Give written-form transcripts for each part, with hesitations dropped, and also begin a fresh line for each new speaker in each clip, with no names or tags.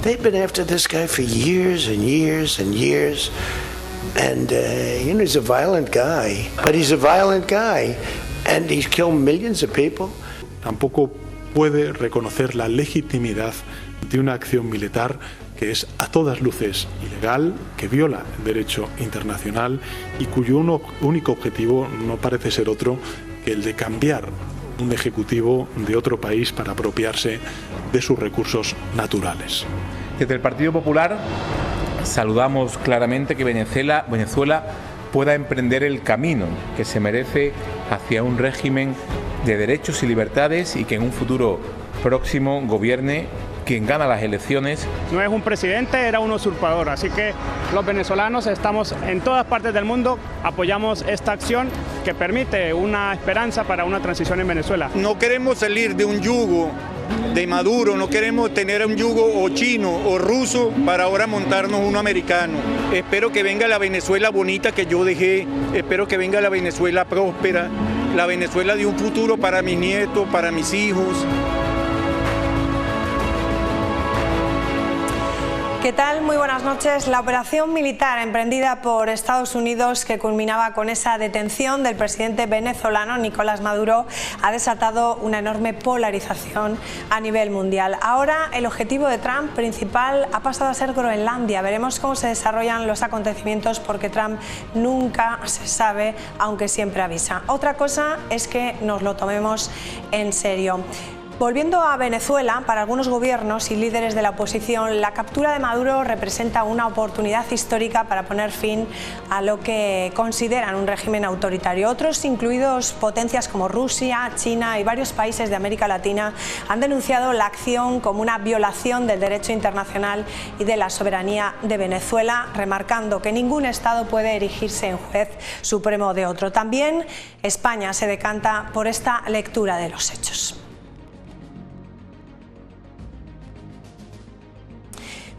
They've been after this guy for years and years and years. And, you know, he's a violent guy. But he's a violent guy. And he's killed millions of people.
Tampoco puede reconocer la legitimidad de una acción militar que es a todas luces ilegal, que viola el derecho internacional y cuyo único objetivo no parece ser otro que el de cambiar un ejecutivo de otro país para apropiarse de sus recursos naturales.
Desde el Partido Popular saludamos claramente que Venezuela pueda emprender el camino que se merece hacia un régimen de derechos y libertades y que en un futuro próximo gobierne quien gana las elecciones.
No es un presidente, era un usurpador, así que los venezolanos estamos en todas partes del mundo, apoyamos esta acción que permite una esperanza para una transición en Venezuela.
No queremos salir de un yugo de Maduro, no queremos tener un yugo o chino o ruso para ahora montarnos uno americano. Espero que venga la Venezuela bonita que yo dejé, espero que venga la Venezuela próspera, la Venezuela de un futuro para mis nietos, para mis hijos.
¿Qué tal? Muy buenas noches. La operación militar emprendida por Estados Unidos, que culminaba con esa detención del presidente venezolano Nicolás Maduro, ha desatado una enorme polarización a nivel mundial. Ahora el objetivo de Trump principal ha pasado a ser Groenlandia. Veremos cómo se desarrollan los acontecimientos, porque Trump nunca se sabe, aunque siempre avisa. Otra cosa es que nos lo tomemos en serio. Volviendo a Venezuela, para algunos gobiernos y líderes de la oposición, la captura de Maduro representa una oportunidad histórica para poner fin a lo que consideran un régimen autoritario. Otros, incluidos potencias como Rusia, China y varios países de América Latina, han denunciado la acción como una violación del derecho internacional y de la soberanía de Venezuela, remarcando que ningún Estado puede erigirse en juez supremo de otro. También España se decanta por esta lectura de los hechos.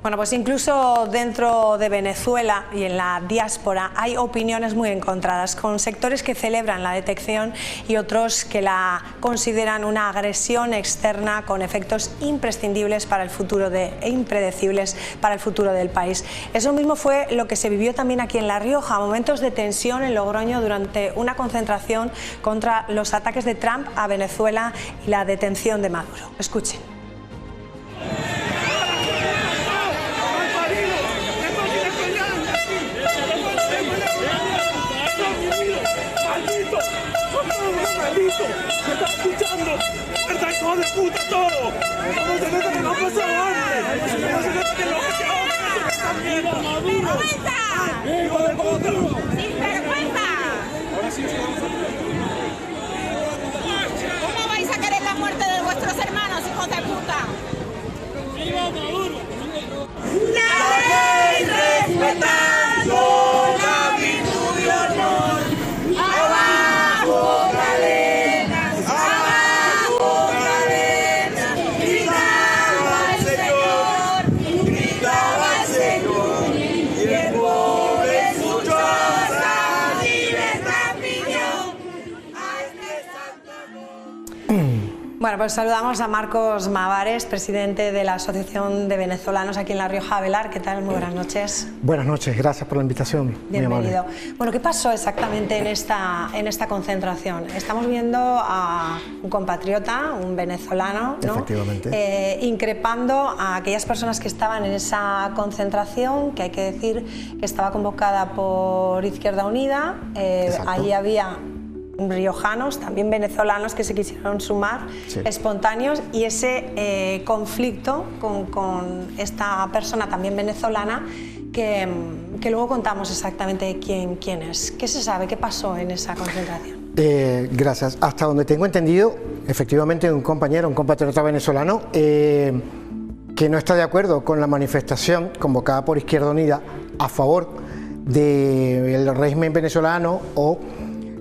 Bueno, pues incluso dentro de Venezuela y en la diáspora hay opiniones muy encontradas, con sectores que celebran la detección y otros que la consideran una agresión externa con efectos imprescindibles para el futuro e impredecibles para el futuro del país. Eso mismo fue lo que se vivió también aquí en La Rioja, momentos de tensión en Logroño durante una concentración contra los ataques de Trump a Venezuela y la detención de Maduro. Escuchen.
¡Me está escuchando! ¡Muerta, hijo de puta, todo! ¡No se nota que no ha pasado antes! ¡No se nota que lo que hago! ¡Mierda, Maduro! ¡Hijo de puta! ¡Sin vergüenza! Ahora sí, ¿cómo vais a querer la muerte de vuestros hermanos, hijos de puta? ¡Viva Maduro! ¡La ley respetando la virtud y honor! ¡Abajo!
Bueno, pues saludamos a Marcos Mavares, presidente de la Asociación de Venezolanos aquí en La Rioja. Velar, ¿qué tal? Muy buenas noches.
Buenas noches, gracias por la invitación.
Bienvenido. Bueno, ¿qué pasó exactamente en esta concentración? Estamos viendo a un compatriota, un venezolano, ¿no?
Efectivamente.
Increpando a aquellas personas que estaban en esa concentración, que hay que decir que estaba convocada por Izquierda Unida. Allí había riojanos, también venezolanos que se quisieron sumar, sí, espontáneos, y ese conflicto con esta persona también venezolana que luego contamos exactamente quién es. ¿Qué se sabe? ¿Qué pasó en esa concentración?
Gracias. Hasta donde tengo entendido, efectivamente un compatriota venezolano que no está de acuerdo con la manifestación convocada por Izquierda Unida a favor del régimen venezolano o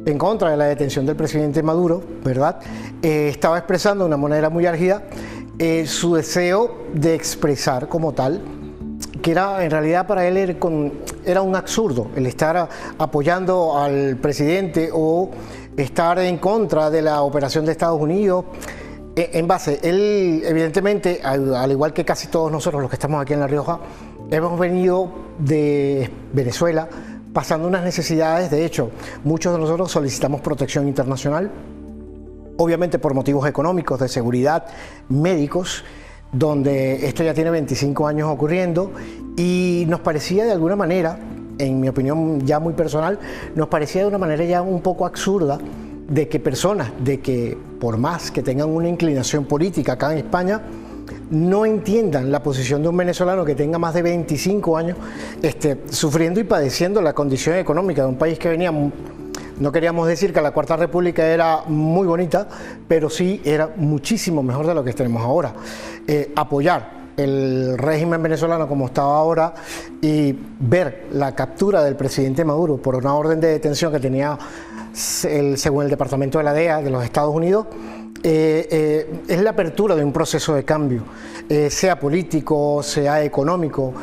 en contra de la detención del presidente Maduro, ¿verdad? Estaba expresando de una manera muy álgida su deseo de expresar como tal, que era en realidad para él era un absurdo el estar apoyando al presidente o estar en contra de la operación de Estados Unidos. En base, él evidentemente, al igual que casi todos nosotros los que estamos aquí en La Rioja, hemos venido de Venezuela pasando unas necesidades. De hecho, muchos de nosotros solicitamos protección internacional, obviamente por motivos económicos, de seguridad, médicos, donde esto ya tiene 25 años ocurriendo, y nos parecía de alguna manera, en mi opinión ya muy personal, nos parecía de una manera ya un poco absurda de que personas, de que por más que tengan una inclinación política acá en España, no entiendan la posición de un venezolano que tenga más de 25 años sufriendo y padeciendo la condición económica de un país que venía, no queríamos decir que la Cuarta República era muy bonita, pero sí era muchísimo mejor de lo que tenemos ahora. Apoyar el régimen venezolano como estaba ahora y ver la captura del presidente Maduro por una orden de detención que tenía según el Departamento de la DEA de los Estados Unidos, es la apertura de un proceso de cambio, sea político, sea económico.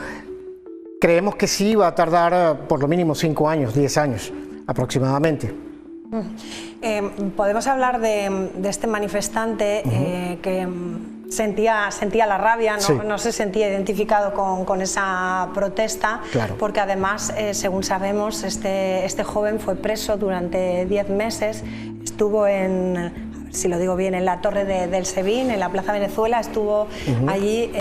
Creemos que sí va a tardar por lo mínimo 5 años, 10 años aproximadamente.
Podemos hablar de este manifestante que sentía la rabia, ¿no?
Sí.
No se sentía identificado con esa protesta,
Claro.
porque además, según sabemos, este joven fue preso durante 10 meses, estuvo en, a ver si lo digo bien, en la Torre del Sebín, en la Plaza Venezuela, estuvo allí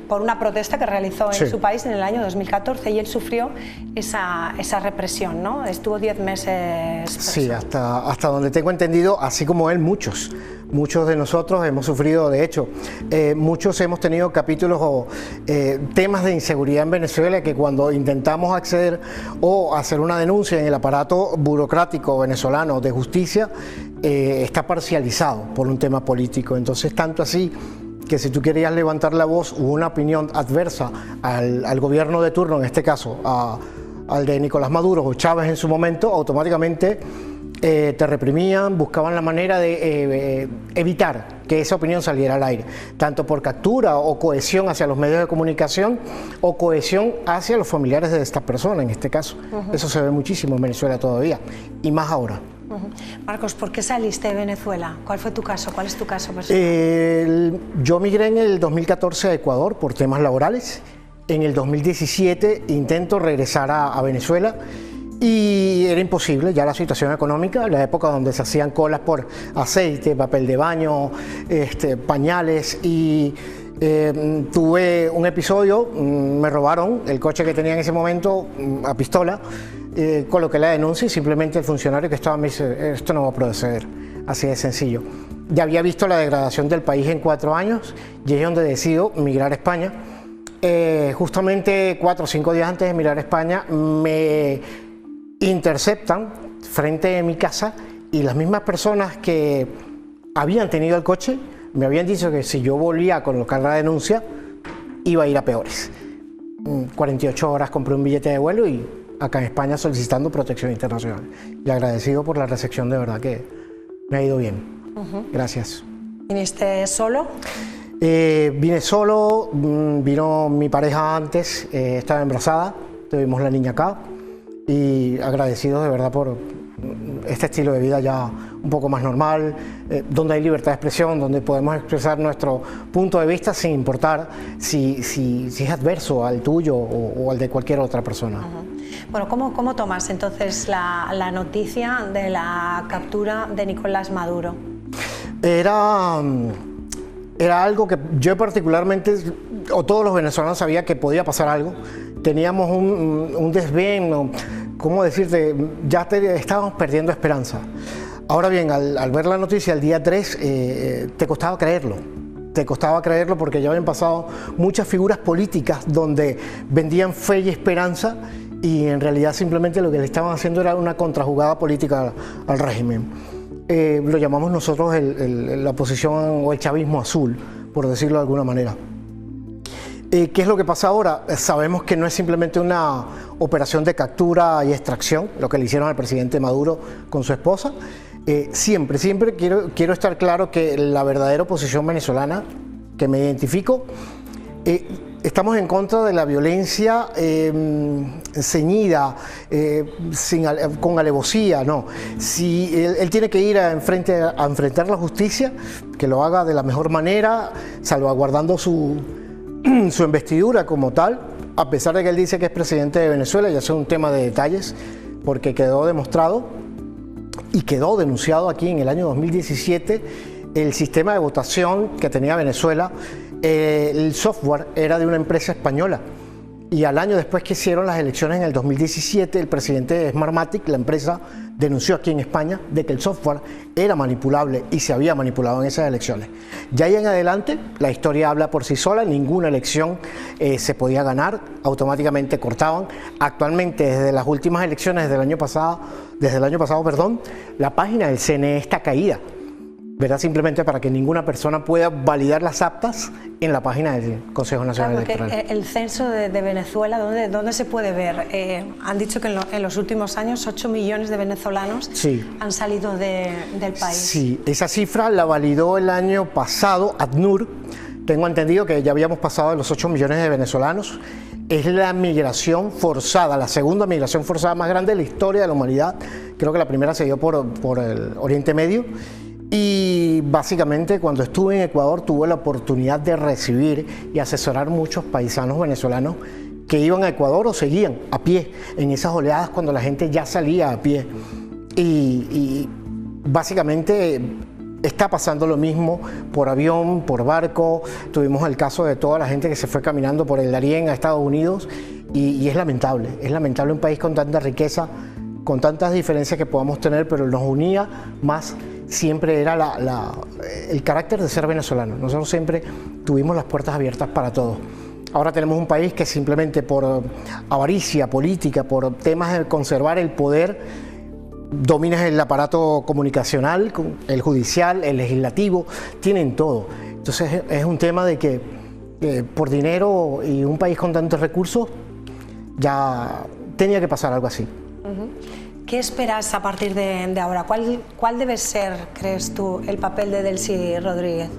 por una protesta que realizó en
Sí.
su país en el año 2014, y él sufrió esa represión, ¿no? Estuvo 10 meses preso.
Sí, hasta donde tengo entendido, así como él, muchos de nosotros hemos sufrido. De hecho, muchos hemos tenido capítulos o temas de inseguridad en Venezuela, que cuando intentamos acceder o hacer una denuncia en el aparato burocrático venezolano de justicia, está parcializado por un tema político. Entonces, tanto así que si tú querías levantar la voz o una opinión adversa al gobierno de turno, en este caso al de Nicolás Maduro o Chávez en su momento, automáticamente te reprimían, buscaban la manera de evitar que esa opinión saliera al aire, tanto por captura o cohesión hacia los medios de comunicación o cohesión hacia los familiares de esta persona, en este caso. Eso se ve muchísimo en Venezuela todavía, y más ahora.
Marcos, ¿por qué saliste de Venezuela? ¿Cuál fue tu caso? ¿Cuál es tu caso personal?
Yo migré en el 2014 a Ecuador por temas laborales. En el 2017 intento regresar a Venezuela y era imposible, ya la situación económica, la época donde se hacían colas por aceite, papel de baño, pañales, y tuve un episodio, me robaron el coche que tenía en ese momento a pistola, coloqué la denuncia y simplemente el funcionario que estaba me dice: esto no va a proceder, así de sencillo. Ya había visto la degradación del país en 4 años y es donde decido migrar a España. Justamente 4 o 5 días antes de migrar a España me interceptan frente de mi casa, y las mismas personas que habían tenido el coche me habían dicho que si yo volvía a colocar la denuncia iba a ir a peores. 48 horas compré un billete de vuelo y acá en España solicitando protección internacional. Y agradecido por la recepción, de verdad que me ha ido bien. Gracias.
¿Viniste solo?
Vine solo, vino mi pareja antes, estaba embarazada, tuvimos la niña acá, y agradecido de verdad por este estilo de vida ya un poco más normal, donde hay libertad de expresión, donde podemos expresar nuestro punto de vista sin importar si es adverso al tuyo o al de cualquier otra persona.
Bueno, ¿cómo tomas entonces la noticia de la captura de Nicolás Maduro?
Era algo que yo particularmente, o todos los venezolanos, sabía que podía pasar algo. Teníamos un desvén, ¿cómo decirte? Ya estábamos perdiendo esperanza. Ahora bien, al ver la noticia el día 3, te costaba creerlo. Te costaba creerlo porque ya habían pasado muchas figuras políticas donde vendían fe y esperanza, y en realidad simplemente lo que le estaban haciendo era una contrajugada política al régimen. Lo llamamos nosotros la oposición o el chavismo azul, por decirlo de alguna manera. ¿Qué es lo que pasa ahora? Sabemos que no es simplemente una operación de captura y extracción, lo que le hicieron al presidente Maduro con su esposa. Siempre quiero estar claro que la verdadera oposición venezolana, que me identifico, estamos en contra de la violencia ceñida, con alevosía, no. Si él tiene que ir a enfrentar la justicia, que lo haga de la mejor manera, salvaguardando su investidura como tal, a pesar de que él dice que es presidente de Venezuela, ya es un tema de detalles, porque quedó demostrado y quedó denunciado aquí en el año 2017 el sistema de votación que tenía Venezuela. El software era de una empresa española y al año después que hicieron las elecciones en el 2017, el presidente de Smartmatic, la empresa, denunció aquí en España de que el software era manipulable y se había manipulado en esas elecciones. Ya ahí en adelante la historia habla por sí sola, ninguna elección se podía ganar, automáticamente cortaban. Actualmente, desde las últimas elecciones desde el año pasado, la página del CNE está caída, ¿verdad? Simplemente para que ninguna persona pueda validar las actas en la página del Consejo Nacional Electoral.
El censo de Venezuela, ¿dónde se puede ver? Han dicho que en los últimos años 8 millones de venezolanos han salido del país.
Sí, esa cifra la validó el año pasado ACNUR. Tengo entendido que ya habíamos pasado de los 8 millones de venezolanos. Es la migración forzada, la segunda migración forzada más grande de la historia de la humanidad. Creo que la primera se dio por el Oriente Medio. Y básicamente cuando estuve en Ecuador tuve la oportunidad de recibir y asesorar muchos paisanos venezolanos que iban a Ecuador o seguían a pie en esas oleadas cuando la gente ya salía a pie. Y básicamente está pasando lo mismo por avión, por barco. Tuvimos el caso de toda la gente que se fue caminando por el Darién a Estados Unidos y es lamentable un país con tanta riqueza, con tantas diferencias que podamos tener, pero nos unía más. Siempre era el carácter de ser venezolano. Nosotros siempre tuvimos las puertas abiertas para todos. Ahora tenemos un país que simplemente por avaricia política, por temas de conservar el poder, domina el aparato comunicacional, el judicial, el legislativo, tienen todo. Entonces es un tema de que por dinero y un país con tantos recursos ya tenía que pasar algo así.
¿Qué esperas a partir de ahora? ¿Cuál debe ser, crees tú, el papel de Delcy Rodríguez?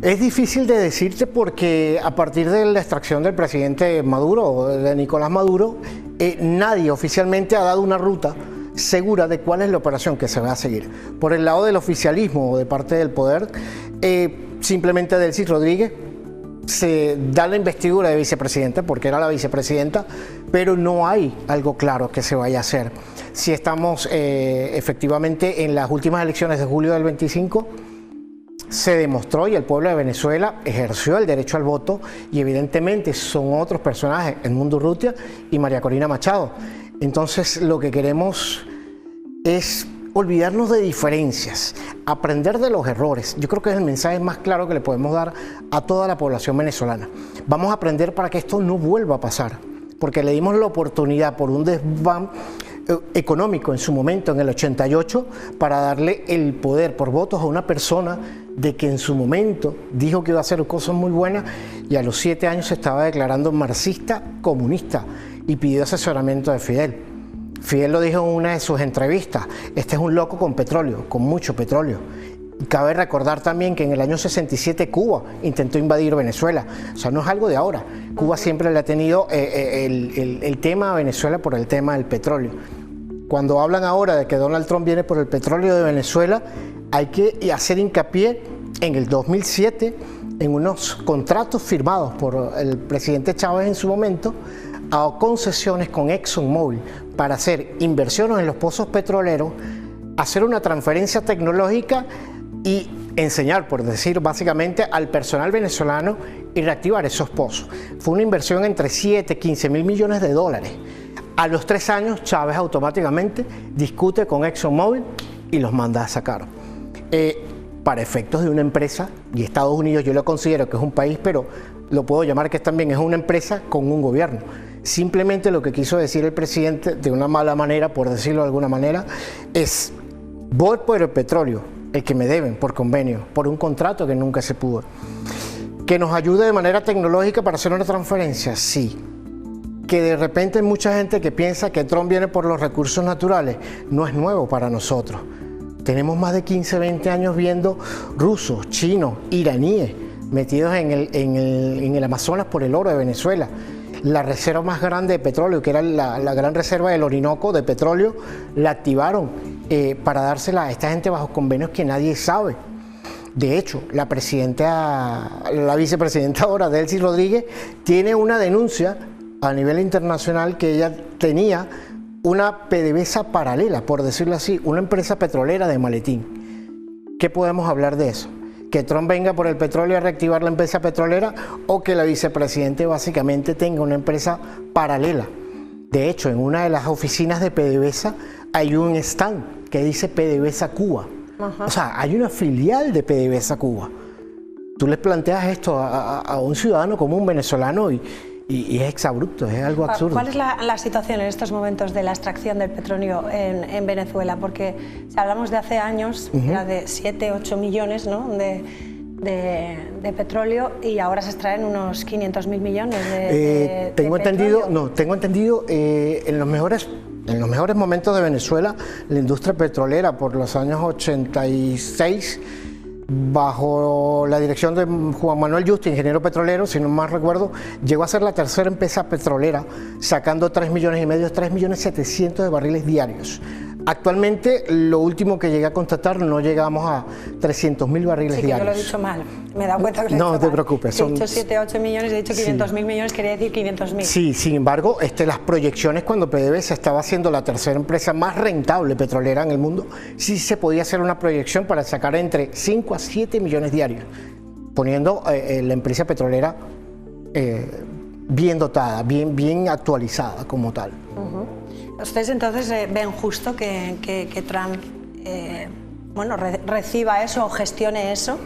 Es difícil de decirte porque a partir de la extracción del presidente Maduro, de Nicolás Maduro, nadie oficialmente ha dado una ruta segura de cuál es la operación que se va a seguir. Por el lado del oficialismo o de parte del poder, simplemente Delcy Rodríguez se da la investidura de vicepresidenta porque era la vicepresidenta, pero no hay algo claro que se vaya a hacer. Si estamos efectivamente en las últimas elecciones de julio del 25, se demostró y el pueblo de Venezuela ejerció el derecho al voto y evidentemente son otros personajes, Edmundo Urrutia y María Corina Machado. Entonces lo que queremos es olvidarnos de diferencias, aprender de los errores. Yo creo que es el mensaje más claro que le podemos dar a toda la población venezolana. Vamos a aprender para que esto no vuelva a pasar, porque le dimos la oportunidad por un desván económico en su momento, en el 88, para darle el poder por votos a una persona de que en su momento dijo que iba a hacer cosas muy buenas y a los 7 años se estaba declarando marxista comunista y pidió asesoramiento de Fidel. Fidel lo dijo en una de sus entrevistas, este es un loco con petróleo, con mucho petróleo. Y cabe recordar también que en el año 67 Cuba intentó invadir Venezuela, o sea, no es algo de ahora. Cuba siempre le ha tenido el tema a Venezuela por el tema del petróleo. Cuando hablan ahora de que Donald Trump viene por el petróleo de Venezuela, hay que hacer hincapié en el 2007, en unos contratos firmados por el presidente Chávez en su momento, a concesiones con ExxonMobil para hacer inversiones en los pozos petroleros, hacer una transferencia tecnológica y enseñar, por decir básicamente, al personal venezolano y reactivar esos pozos. Fue una inversión entre 7 y 15 mil millones de dólares. A los 3 años, Chávez automáticamente discute con ExxonMobil y los manda a sacar. Para efectos de una empresa, y Estados Unidos yo lo considero que es un país, pero lo puedo llamar que también es una empresa con un gobierno. Simplemente lo que quiso decir el presidente, de una mala manera, por decirlo de alguna manera, es: voy por el petróleo, el que me deben por convenio, por un contrato que nunca se pudo. ¿Que nos ayude de manera tecnológica para hacer una transferencia? Sí. Que de repente hay mucha gente que piensa que Trump viene por los recursos naturales. No es nuevo para nosotros. Tenemos más de 15, 20 años viendo rusos, chinos, iraníes metidos en el Amazonas por el oro de Venezuela. La reserva más grande de petróleo, que era la gran reserva del Orinoco de petróleo, la activaron para dársela a esta gente bajo convenios que nadie sabe. De hecho, la vicepresidenta ahora, Delcy Rodríguez, tiene una denuncia a nivel internacional que ella tenía una PDVSA paralela, por decirlo así, una empresa petrolera de maletín. ¿Qué podemos hablar de eso? ¿Que Trump venga por el petróleo a reactivar la empresa petrolera o que la vicepresidenta básicamente tenga una empresa paralela? De hecho, en una de las oficinas de PDVSA hay un stand que dice PDVSA Cuba. O sea, hay una filial de PDVSA Cuba. Tú le planteas esto a un ciudadano común venezolano y es exabrupto, es algo absurdo.
¿Cuál es la situación en estos momentos de la extracción del petróleo en Venezuela? Porque si hablamos de hace años, era de 7, 8 millones, ¿no?, de petróleo, y ahora se extraen unos 500.000 millones de
tengo
petróleo.
entendido, en los mejores momentos de Venezuela, la industria petrolera por los años 86, bajo la dirección de Juan Manuel Justo, ingeniero petrolero, si no mal recuerdo, llegó a ser la tercera empresa petrolera, sacando 3,5 millones, 3.700.000 de barriles diarios. Actualmente, lo último que llegué a constatar, no llegamos a 300.000 barriles diarios.
Sí, que yo lo he dicho mal, me he dado cuenta que lo he dicho
No te
mal.
preocupes.
He dicho 7, 8 millones, he dicho 500.000 millones, quería decir 500.000.
Sí, sin embargo, las proyecciones cuando PDVSA estaba haciendo la tercera empresa más rentable petrolera en el mundo, sí se podía hacer una proyección para sacar entre 5 a 7 millones diarios, poniendo la empresa petrolera bien dotada, bien actualizada como tal.
¿Ustedes entonces ven justo que Trump reciba eso o gestione eso?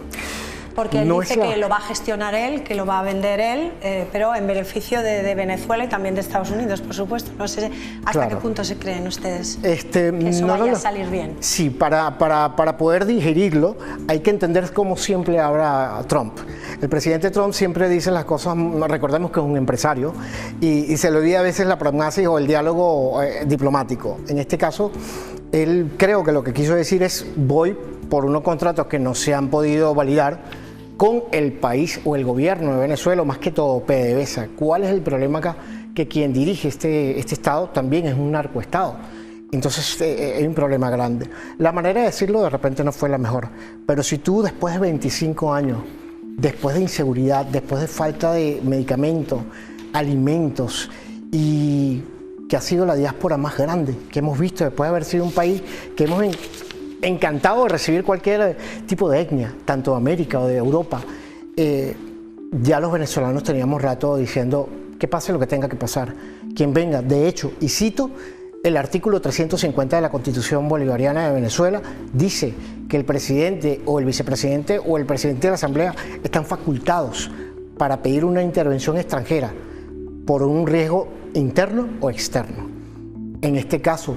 Porque él dice que lo va a gestionar él, que lo va a vender él, pero en beneficio de Venezuela y también de Estados Unidos, por supuesto. No sé hasta qué punto se creen ustedes que eso vaya a salir bien.
Sí, para poder digerirlo hay que entender cómo siempre habla Trump. El presidente Trump siempre dice las cosas, recordemos que es un empresario, y se le olvida a veces la pragmasis o el diálogo diplomático. En este caso, él creo que lo que quiso decir es: voy por unos contratos que no se han podido validar con el país o el gobierno de Venezuela, más que todo PDVSA. ¿Cuál es el problema acá? Que quien dirige este estado también es un narcoestado. Entonces hay un problema grande. La manera de decirlo de repente no fue la mejor, pero si tú después de 25 años, después de inseguridad, después de falta de medicamentos, alimentos, y que ha sido la diáspora más grande que hemos visto después de haber sido un país que hemos encantado de recibir cualquier tipo de etnia, tanto de América o de Europa, ya los venezolanos teníamos rato diciendo que pase lo que tenga que pasar, quien venga. De hecho, y cito, el artículo 350 de la Constitución Bolivariana de Venezuela dice que el presidente o el vicepresidente o el presidente de la Asamblea están facultados para pedir una intervención extranjera por un riesgo interno o externo. En este caso,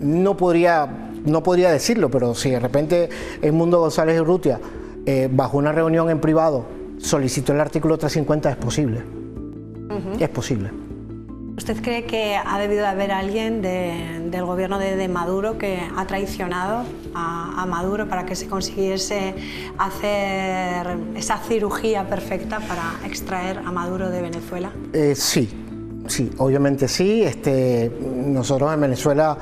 no podría decirlo, pero si de repente Edmundo González Urrutia, bajo una reunión en privado, solicitó el artículo 350, es posible. Es posible.
¿Usted cree que ha debido de haber alguien del gobierno de Maduro que ha traicionado a Maduro para que se consiguiese hacer esa cirugía perfecta para extraer a Maduro de Venezuela?
Sí, obviamente sí. Nosotros en Venezuela,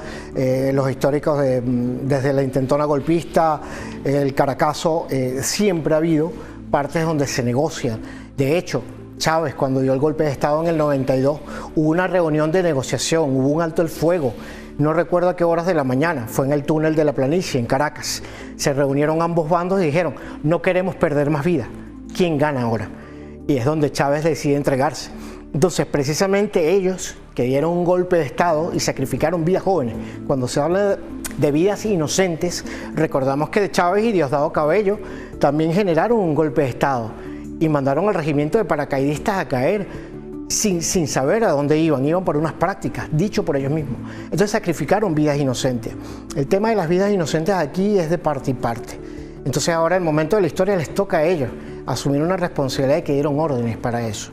los históricos desde la intentona golpista, el Caracazo, siempre ha habido partes donde se negocia. De hecho, Chávez, cuando dio el golpe de Estado en el 92, hubo una reunión de negociación, hubo un alto el fuego. No recuerdo a qué horas de la mañana, fue en el túnel de la Planicie, en Caracas. Se reunieron ambos bandos y dijeron: no queremos perder más vida. ¿Quién gana ahora? Y es donde Chávez decide entregarse. Entonces, precisamente ellos que dieron un golpe de Estado y sacrificaron vidas jóvenes. Cuando se habla de vidas inocentes, recordamos que Chávez y Diosdado Cabello también generaron un golpe de Estado y mandaron al regimiento de paracaidistas a caer sin saber a dónde iban por unas prácticas, dicho por ellos mismos. Entonces sacrificaron vidas inocentes. El tema de las vidas inocentes aquí es de parte y parte. Entonces ahora, en el momento de la historia, les toca a ellos asumir una responsabilidad de que dieron órdenes para eso.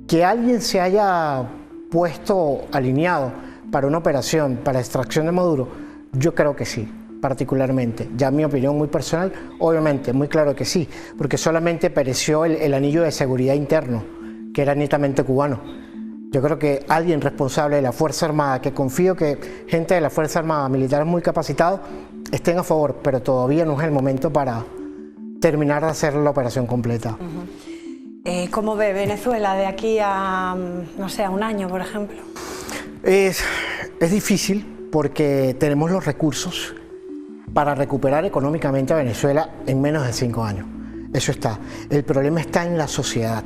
Que alguien se haya puesto alineado para una operación, para extracción de Maduro, yo creo que sí. particularmente. Ya mi opinión muy personal, obviamente, muy claro que sí, porque solamente pereció el anillo de seguridad interno, que era netamente cubano. Yo creo que alguien responsable de la Fuerza Armada, que confío que gente de la Fuerza Armada, militares muy capacitados, estén a favor, pero todavía no es el momento para terminar de hacer la operación completa.
¿Cómo ve Venezuela de aquí a, no sé, a un año, por ejemplo?
Es difícil porque tenemos los recursos para recuperar económicamente a Venezuela en menos de 5 años. Eso está. El problema está en la sociedad,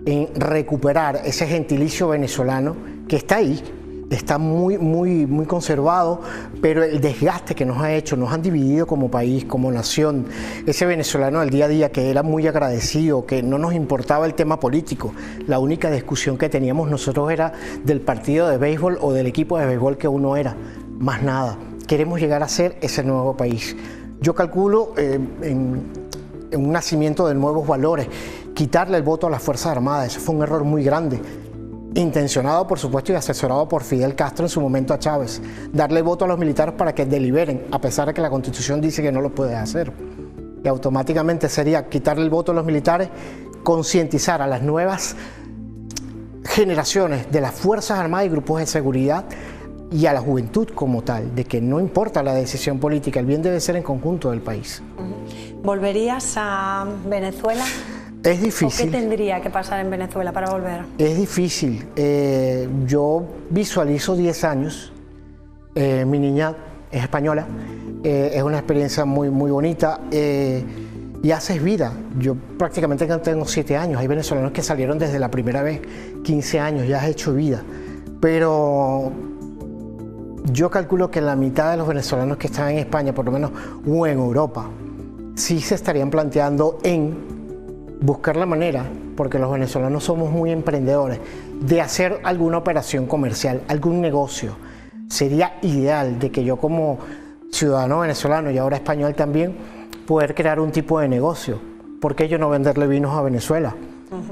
en recuperar ese gentilicio venezolano que está ahí, está muy conservado, pero el desgaste que nos ha hecho, nos han dividido como país, como nación. Ese venezolano del día a día que era muy agradecido, que no nos importaba el tema político, la única discusión que teníamos nosotros era del partido de béisbol o del equipo de béisbol que uno era, más nada. Queremos llegar a ser ese nuevo país. Yo calculo en un nacimiento de nuevos valores, quitarle el voto a las Fuerzas Armadas, eso fue un error muy grande, intencionado por supuesto y asesorado por Fidel Castro en su momento a Chávez, darle voto a los militares para que deliberen, a pesar de que la Constitución dice que no lo puede hacer. Y automáticamente sería quitarle el voto a los militares, concientizar a las nuevas generaciones de las Fuerzas Armadas y grupos de seguridad y a la juventud como tal, de que no importa la decisión política, el bien debe ser en conjunto del país.
¿Volverías a Venezuela?
Es difícil.
¿O qué tendría que pasar en Venezuela para volver?
Es difícil. Yo visualizo 10 años. Mi niña es española. Es una experiencia muy bonita. Y haces vida. Yo prácticamente tengo 7 años. Hay venezolanos que salieron desde la primera vez, 15 años, ya has hecho vida. Pero yo calculo que la mitad de los venezolanos que están en España, por lo menos, o en Europa, sí se estarían planteando en buscar la manera, porque los venezolanos somos muy emprendedores, de hacer alguna operación comercial, algún negocio. Sería ideal de que yo como ciudadano venezolano y ahora español también, poder crear un tipo de negocio. ¿Por qué yo no venderle vinos a Venezuela?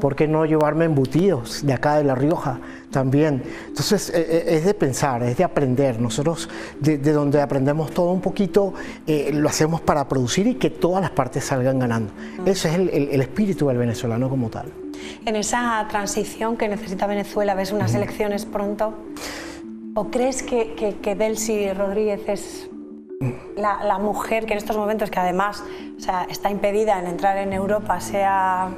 ¿Por qué no llevarme embutidos de acá de La Rioja también? Entonces es de pensar, es de aprender. Nosotros de donde aprendemos todo un poquito, lo hacemos para producir y que todas las partes salgan ganando. Ese es el espíritu del venezolano como tal.
En esa transición que necesita Venezuela, ¿ves unas elecciones pronto? ¿O crees que Delcy Rodríguez es la mujer que en estos momentos, que además está impedida en entrar en Europa, sea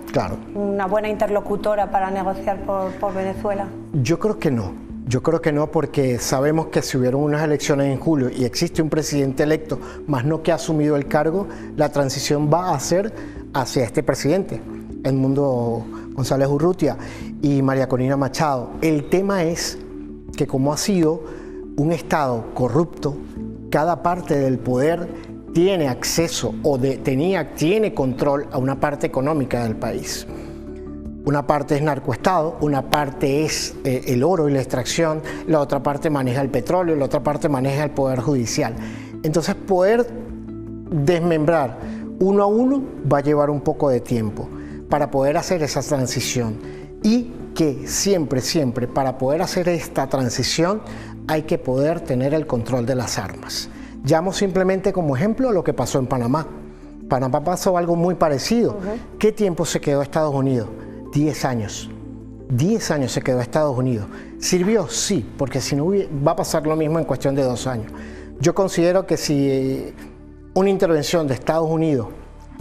una buena interlocutora para negociar por Venezuela?
Yo creo que no. Yo creo que no, porque sabemos que si hubieron unas elecciones en julio y existe un presidente electo, más no que ha asumido el cargo, la transición va a ser hacia este presidente, Edmundo González Urrutia y María Corina Machado. El tema es que como ha sido un Estado corrupto, cada parte del poder tiene acceso o tiene control a una parte económica del país. Una parte es narcoestado, una parte es el oro y la extracción, la otra parte maneja el petróleo, la otra parte maneja el poder judicial. Entonces poder desmembrar uno a uno va a llevar un poco de tiempo para poder hacer esa transición. Y que siempre para poder hacer esta transición hay que poder tener el control de las armas. Llamo simplemente como ejemplo lo que pasó en Panamá. Panamá pasó algo muy parecido. ¿Qué tiempo se quedó Estados Unidos? 10 años. 10 años se quedó Estados Unidos. ¿Sirvió? Sí, porque si no va a pasar lo mismo en cuestión de 2 años. Yo considero que si una intervención de Estados Unidos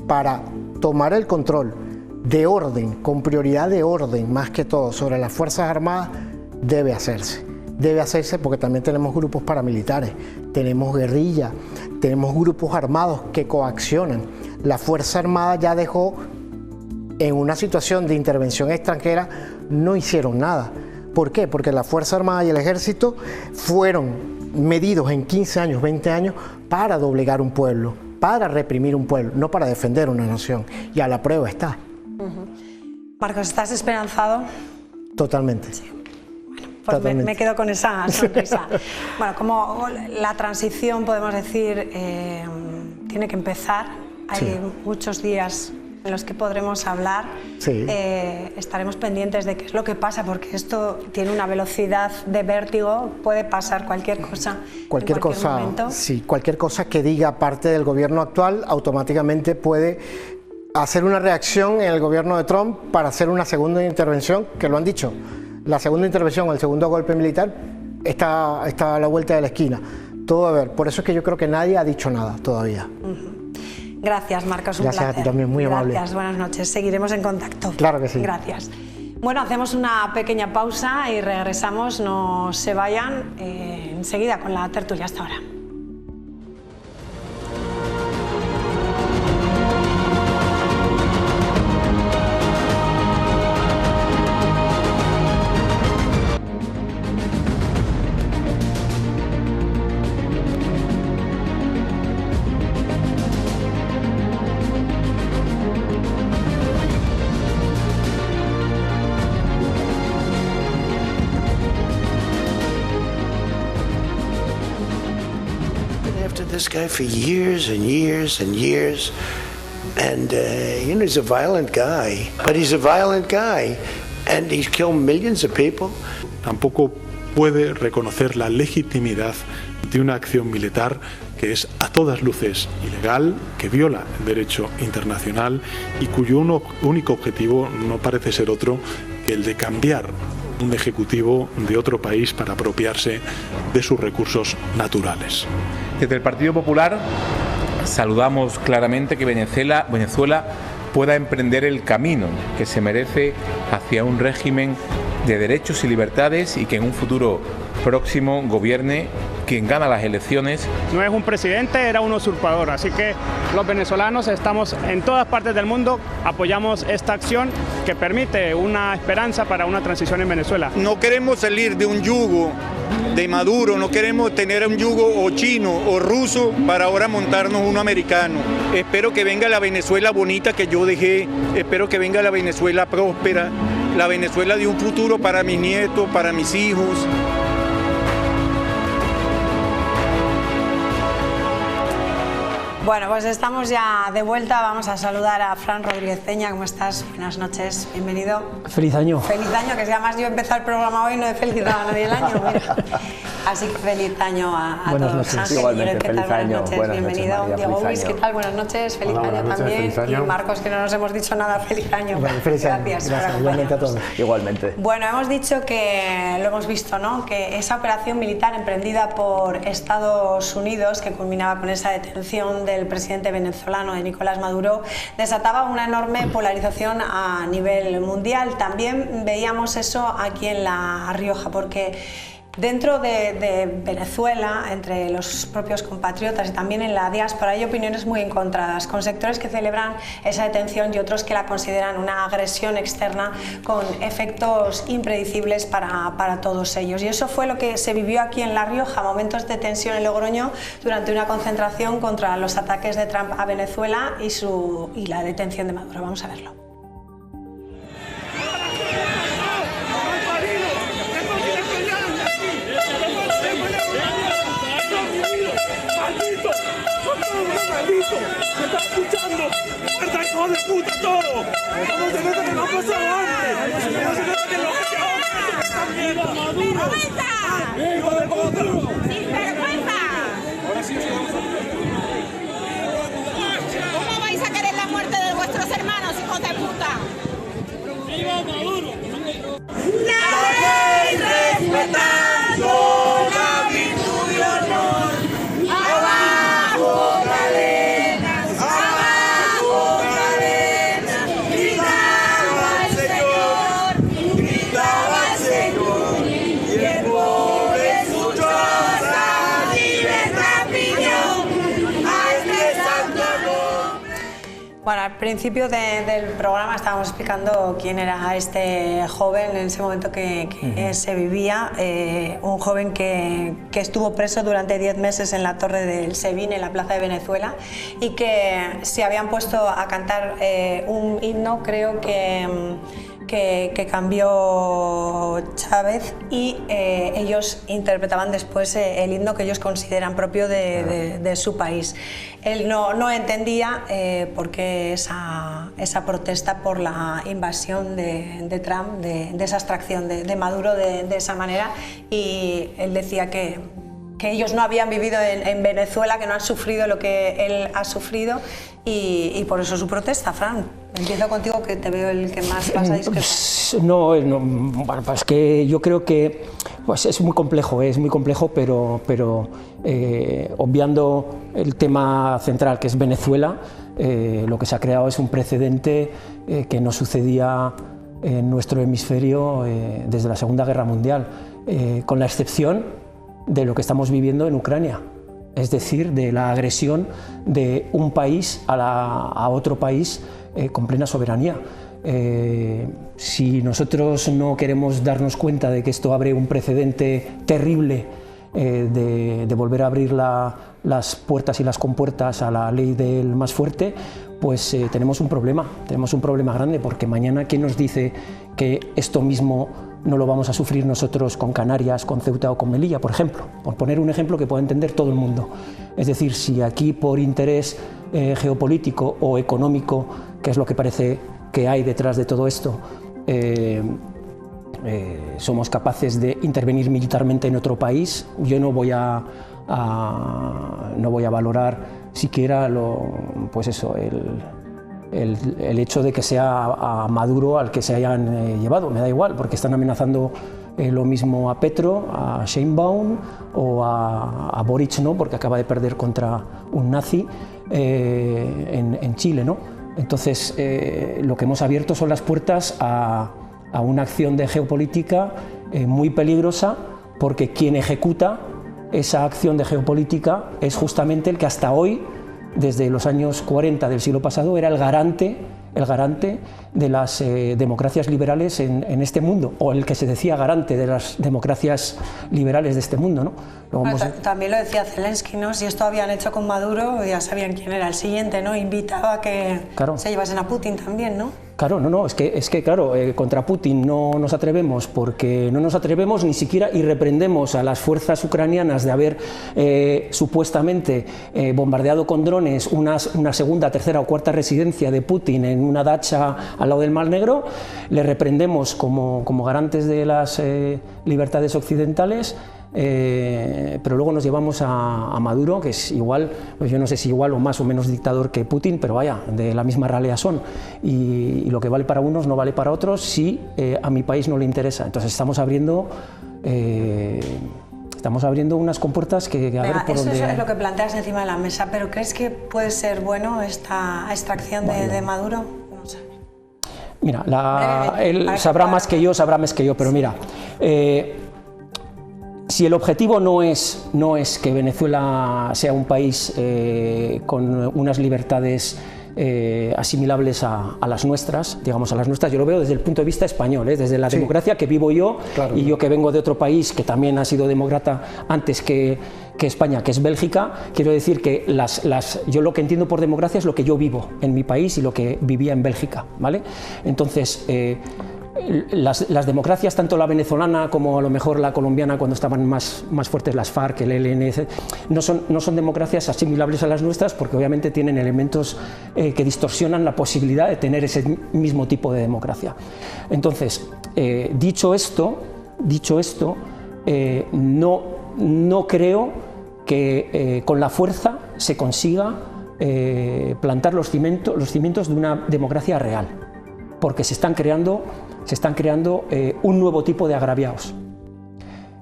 para tomar el control de orden, con prioridad de orden más que todo sobre las Fuerzas Armadas, debe hacerse. Debe hacerse porque también tenemos grupos paramilitares, tenemos guerrilla, tenemos grupos armados que coaccionan. La Fuerza Armada ya dejó en una situación de intervención extranjera, no hicieron nada. ¿Por qué? Porque la Fuerza Armada y el Ejército fueron medidos en 15 años, 20 años para doblegar un pueblo, para reprimir un pueblo, no para defender una nación. Y a la prueba está.
Marcos, ¿estás esperanzado?
Totalmente.
Sí. Pues me quedo con esa sonrisa. Bueno, como la transición, podemos decir, tiene que empezar. Hay muchos días en los que podremos hablar.
Sí.
Estaremos pendientes de qué es lo que pasa, porque esto tiene una velocidad de vértigo, puede pasar cualquier cosa.
Cualquier cosa,
momento.
sí, cualquier cosa que diga parte del gobierno actual automáticamente puede hacer una reacción en el gobierno de Trump para hacer una segunda intervención, que lo han dicho. La segunda intervención, el segundo golpe militar, está a la vuelta de la esquina. Todo a ver, por eso es que yo creo que nadie ha dicho nada todavía.
Gracias, Marcos, un
Gracias
placer.
a ti también, muy amable.
Gracias, buenas noches. Seguiremos en contacto.
Claro que sí.
Gracias. Bueno, hacemos una pequeña pausa y regresamos. No se vayan enseguida con la tertulia. Hasta ahora.
This guy for years and years and years, and he's a violent guy, but he's a violent guy, and he's killed millions of people.
Tampoco puede reconocer la legitimidad de una acción militar que es a todas luces ilegal, que viola el derecho internacional y cuyo único objetivo no parece ser otro que el de cambiar un ejecutivo de otro país para apropiarse de sus recursos naturales.
Desde el Partido Popular saludamos claramente que Venezuela pueda emprender el camino que se merece hacia un régimen de derechos y libertades y que en un futuro próximo gobierne quien gana las elecciones.
No es un presidente, era un usurpador, así que los venezolanos estamos en todas partes del mundo, apoyamos esta acción que permite una esperanza para una transición en Venezuela.
No queremos salir de un yugo de Maduro, no queremos tener un yugo o chino o ruso para ahora montarnos uno americano. Espero que venga la Venezuela bonita que yo dejé, espero que venga la Venezuela próspera, la Venezuela de un futuro para mis nietos, para mis hijos.
Bueno, pues estamos ya de vuelta. Vamos a saludar a Fran Rodríguez Peña. ¿Cómo estás? Buenas noches, bienvenido.
Feliz año.
Feliz año, que además yo he empezado el programa hoy y no he felicitado a nadie el año. Mira. Así que feliz año a
buenas
todos.
Noches.
Ángel,
igualmente,
¿qué tal?
feliz año.
Buenas noches, bienvenido.
María,
Diego
feliz
Luis,
año.
¿qué tal? Buenas noches, feliz
Hola,
año
buenas noches,
también.
feliz año.
Y Marcos, que no nos hemos dicho nada, feliz año.
Bueno, feliz año.
Gracias.
Gracias, igualmente a todos.
Igualmente.
Bueno, hemos dicho que, lo hemos visto, ¿no?, que esa operación militar emprendida por Estados Unidos, que culminaba con esa detención del presidente venezolano de Nicolás Maduro, desataba una enorme polarización a nivel mundial. También veíamos eso aquí en La Rioja, porque dentro de Venezuela, entre los propios compatriotas y también en la diáspora, hay opiniones muy encontradas, con sectores que celebran esa detención y otros que la consideran una agresión externa con efectos impredecibles para todos ellos. Y eso fue lo que se vivió aquí en La Rioja, momentos de tensión en Logroño durante una concentración contra los ataques de Trump a Venezuela y la detención de Maduro. Vamos a verlo.
¡Me está escuchando! ¡Muerta, hijo de puta, todo! ¡Vamos a ver que no ha pasado antes! ¡No se nota que lo que están viendo! ¡Maduro! ¡Hijo de puta! ¡Sin vergüenza! Ahora sí,
¿Cómo vais a querer la muerte de vuestros hermanos, hijos de puta?
¡Viva Maduro!
¡La ley respetando la virtud y honor! ¡Abajo cadenas! ¡Abajo cadenas! Gritaba el Señor, y el pobre en su choza libertad pidió a este santo nombre.
Bueno, al principio del programa estábamos explicando quién era este joven en ese momento que se vivía, un joven que estuvo preso durante 10 meses en la Torre del Sebin, en la Plaza de Venezuela, y que se habían puesto a cantar un himno, creo que que cambió Chávez y ellos interpretaban después el himno que ellos consideran propio de su país. Él no entendía por qué esa protesta por la invasión de Trump, de esa extracción de Maduro de esa manera, y él decía que ellos no habían vivido en Venezuela, que no han sufrido lo que él ha sufrido, y por eso su protesta. Fran, empiezo contigo, que te veo el que más vas a discrepar.
No, bueno, pues que yo creo que pues es muy complejo, pero obviando el tema central, que es Venezuela, lo que se ha creado es un precedente que no sucedía en nuestro hemisferio desde la Segunda Guerra Mundial, con la excepción de lo que estamos viviendo en Ucrania, es decir, de la agresión de un país a otro país con plena soberanía. Si nosotros no queremos darnos cuenta de que esto abre un precedente terrible de volver a abrir las puertas y las compuertas a la ley del más fuerte, pues tenemos un problema grande, porque mañana ¿quién nos dice que esto mismo no lo vamos a sufrir nosotros con Canarias, con Ceuta o con Melilla, por ejemplo? Por poner un ejemplo que pueda entender todo el mundo. Es decir, si aquí por interés geopolítico o económico, que es lo que parece que hay detrás de todo esto, somos capaces de intervenir militarmente en otro país, yo no voy a valorar siquiera el hecho de que sea a Maduro al que se hayan llevado. Me da igual, porque están amenazando lo mismo a Petro, a Sheinbaum o a Boric, ¿no? Porque acaba de perder contra un nazi en Chile, ¿no? Entonces, lo que hemos abierto son las puertas a una acción de geopolítica muy peligrosa, porque quien ejecuta esa acción de geopolítica es justamente el que hasta hoy, desde los años 40 del siglo pasado, era el garante de las democracias liberales en este mundo, o el que se decía garante de las democracias liberales de este mundo, ¿no?
También lo decía Zelensky, ¿no? Si esto habían hecho con Maduro, ya sabían quién era el siguiente, ¿no? Invitaba a que se llevasen a Putin también, ¿no?
Claro, es que claro, contra Putin no nos atrevemos, porque no nos atrevemos ni siquiera, y reprendemos a las fuerzas ucranianas de haber supuestamente bombardeado con drones una segunda, tercera o cuarta residencia de Putin en una dacha al lado del Mar Negro. Le reprendemos como garantes de las libertades occidentales. Pero luego nos llevamos a Maduro, que es igual, pues yo no sé si igual o más o menos dictador que Putin, pero vaya, de la misma ralea son, y lo que vale para unos no vale para otros si a mi país no le interesa. Entonces estamos abriendo unas compuertas que a ver por
eso
dónde...
es lo que planteas encima de la mesa, pero ¿crees que puede ser bueno esta extracción de Maduro? No sé.
Mira, él sabrá más que yo, pero mira, si el objetivo no es que Venezuela sea un país con unas libertades asimilables a las nuestras, digamos a las nuestras, yo lo veo desde el punto de vista español, desde la democracia que vivo yo, claro, y yo que vengo de otro país que también ha sido demócrata antes que España, que es Bélgica. Quiero decir que yo lo que entiendo por democracia es lo que yo vivo en mi país y lo que vivía en Bélgica, ¿vale? Entonces, las democracias, tanto la venezolana como a lo mejor la colombiana, cuando estaban más fuertes las FARC, el ELN, no son democracias asimilables a las nuestras, porque obviamente tienen elementos que distorsionan la posibilidad de tener ese mismo tipo de democracia. Entonces, dicho esto, no creo que con la fuerza se consiga plantar los cimientos de una democracia real, porque se están creando un nuevo tipo de agraviados.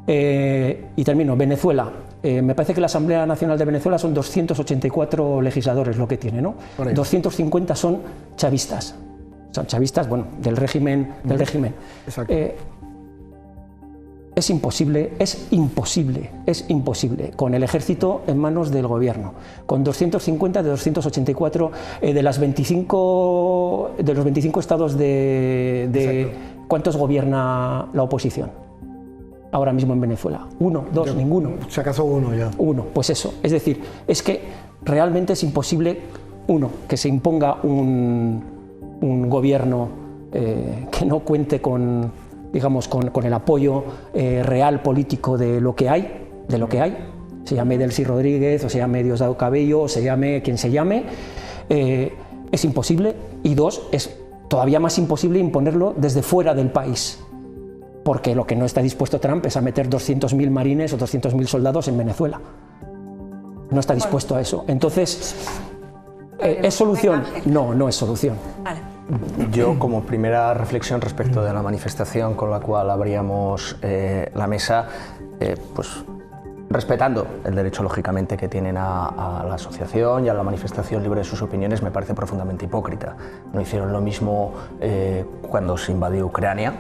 Y termino. Venezuela. Me parece que la Asamblea Nacional de Venezuela son 284 legisladores lo que tiene, ¿no? 250 son chavistas. Son chavistas, bueno, del régimen. Exacto. Es imposible con el ejército en manos del gobierno, con 250 de 284 de los 25 estados de ¿cuántos gobierna la oposición ahora mismo en Venezuela? ¿Uno, dos, ninguno?
Si acaso uno ya.
Uno, pues eso. Es decir, es que realmente es imposible, que se imponga un gobierno que no cuente con, digamos, con el apoyo real político de lo que hay, se llame Delcy Rodríguez, o se llame Diosdado Cabello, o se llame quien se llame, es imposible. Y dos, es todavía más imposible imponerlo desde fuera del país, porque lo que no está dispuesto Trump es a meter 200.000 marines o 200.000 soldados en Venezuela. No está dispuesto a eso. Entonces, ¿es solución? No, no es solución.
Vale.
Yo, como primera reflexión respecto de la manifestación con la cual abríamos la mesa, pues respetando el derecho, lógicamente, que tienen a la asociación y a la manifestación libre de sus opiniones, me parece profundamente hipócrita. No hicieron lo mismo cuando se invadió Ucrania,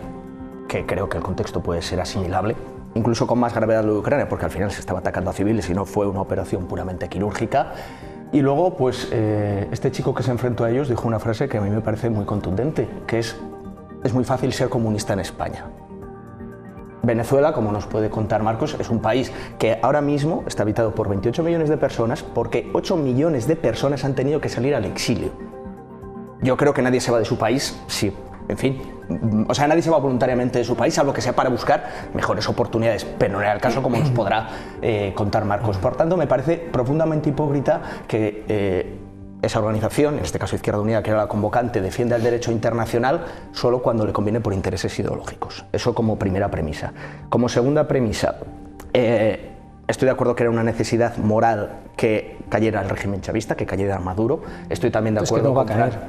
que creo que el contexto puede ser asimilable, incluso con más gravedad lo de Ucrania, porque al final se estaba atacando a civiles y no fue una operación puramente quirúrgica. Y luego, pues, este chico que se enfrentó a ellos dijo una frase que a mí me parece muy contundente, que es muy fácil ser comunista en España. Venezuela, como nos puede contar Marcos, es un país que ahora mismo está habitado por 28 millones de personas, porque 8 millones de personas han tenido que salir al exilio. Yo creo que nadie se va de su país, sí, en fin, o sea, nadie se va voluntariamente de su país, salvo que sea para buscar mejores oportunidades, pero no era el caso, como nos podrá contar Marcos. Por tanto, me parece profundamente hipócrita que esa organización, en este caso Izquierda Unida, que era la convocante, defienda el derecho internacional solo cuando le conviene por intereses ideológicos. Eso como primera premisa. Como segunda premisa, estoy de acuerdo que era una necesidad moral que cayera el régimen chavista, que cayera Maduro. Estoy también de acuerdo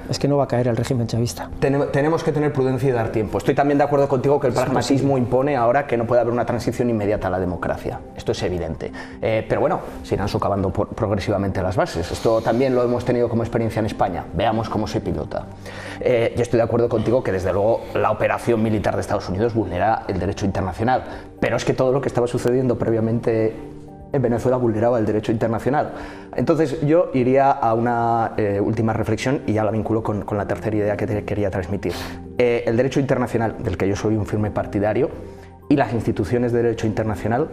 es que no va a caer el régimen chavista.
Tenemos que tener prudencia y dar tiempo. Estoy también de acuerdo contigo que el pragmatismo impone ahora que no puede haber una transición inmediata a la democracia. Esto es evidente. Pero bueno, se irán socavando progresivamente las bases. Esto también lo hemos tenido como experiencia en España. Veamos cómo se pilota. Yo estoy de acuerdo contigo que desde luego la operación militar de Estados Unidos vulnera el derecho internacional. Pero es que todo lo que estaba sucediendo previamente en Venezuela vulneraba el derecho internacional. Entonces yo iría a una última reflexión y ya la vinculo con la tercera idea que te quería transmitir. El derecho internacional, del que yo soy un firme partidario, y las instituciones de derecho internacional,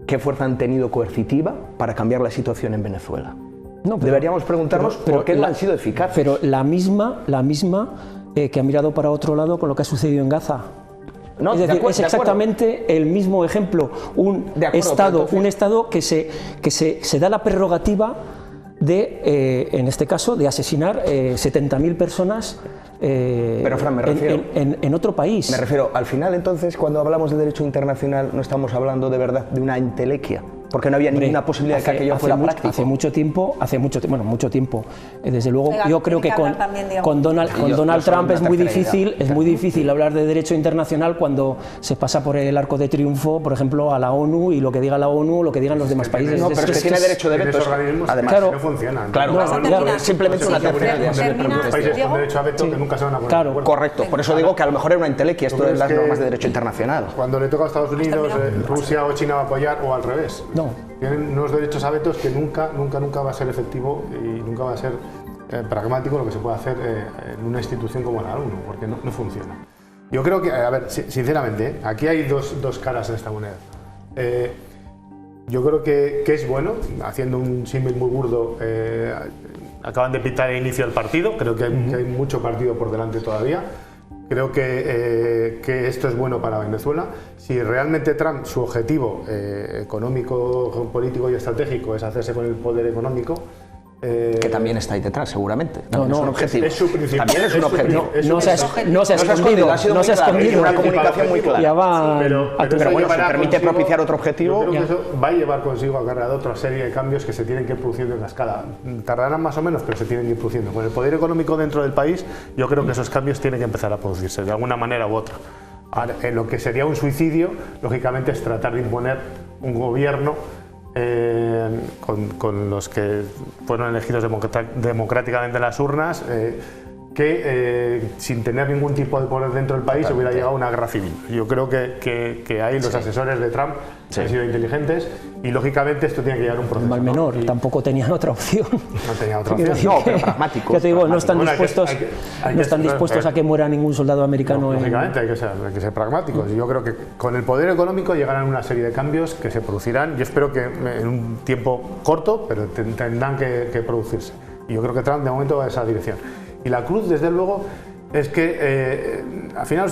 ¿qué fuerza han tenido coercitiva para cambiar la situación en Venezuela? No, deberíamos preguntarnos por qué no han sido eficaces.
Pero la misma que ha mirado para otro lado con lo que ha sucedido en Gaza. No, es decir, es exactamente el mismo ejemplo, un Estado que se da la prerrogativa de, en este caso, de asesinar 70.000 personas
pero, Fran, me refiero,
en otro país.
Me refiero, al final, entonces, cuando hablamos de derecho internacional, no estamos hablando de verdad de una entelequia, porque no había ninguna posibilidad de que aquello fuera práctico.
Hace mucho tiempo, mucho tiempo. Desde luego, yo creo que con Donald Trump es muy difícil hablar de derecho internacional cuando se pasa por el arco de triunfo, por ejemplo, a la ONU, y lo que diga la ONU, lo que digan los demás países.
No, pero es que tiene derecho de veto.
Además, no funcionan.
Claro, simplemente una tercera.
Los países con derecho a veto que nunca se van a poner.
Correcto, por eso digo que a lo mejor era una entelequia esto de las normas de derecho internacional.
Cuando le toca a Estados Unidos, Rusia o China va a apoyar, o al revés.
No.
Tienen unos derechos a vetos que nunca va a ser efectivo y nunca va a ser pragmático lo que se puede hacer en una institución como la ONU, porque no funciona. Yo creo que, a ver, sinceramente, aquí hay dos caras en esta moneda. Yo creo que es bueno, haciendo un símil muy burdo, acaban de pitar el inicio del partido, creo que hay mucho partido por delante todavía. Creo que esto es bueno para Venezuela. Si realmente Trump, su objetivo económico, político y estratégico es hacerse con el poder económico,
que también está ahí detrás, seguramente. No,
es un objetivo. Es su principal.
También es un objetivo.
No se ha escondido.
No se ha escondido. Una comunicación muy clara.
Ya va.
Pero bueno, si permite propiciar otro objetivo.
Yo creo que eso va a llevar consigo acarreado otra serie de cambios que se tienen que ir produciendo en la escala. Tardarán más o menos, pero se tienen que ir produciendo. Con el poder económico dentro del país, yo creo que esos cambios tienen que empezar a producirse de alguna manera u otra. Ahora, lo que sería un suicidio, lógicamente, es tratar de imponer un gobierno con los que fueron elegidos democráticamente en las urnas, que sin tener ningún tipo de poder dentro del país hubiera llegado a una guerra civil. Yo creo que ahí los asesores de Trump han sido inteligentes y lógicamente esto tiene que llegar a un proceso.
Mal menor, tampoco tenían otra opción.
No tenían otra opción.
Pero pragmático.
Ya te digo, no están dispuestos a que muera ningún soldado americano.
Lógicamente hay que ser pragmáticos. Yo creo que con el poder económico llegarán una serie de cambios que se producirán. Yo espero que en un tiempo corto, pero tendrán que producirse. Y yo creo que Trump de momento va en esa dirección. Y la cruz, desde luego,
es que al final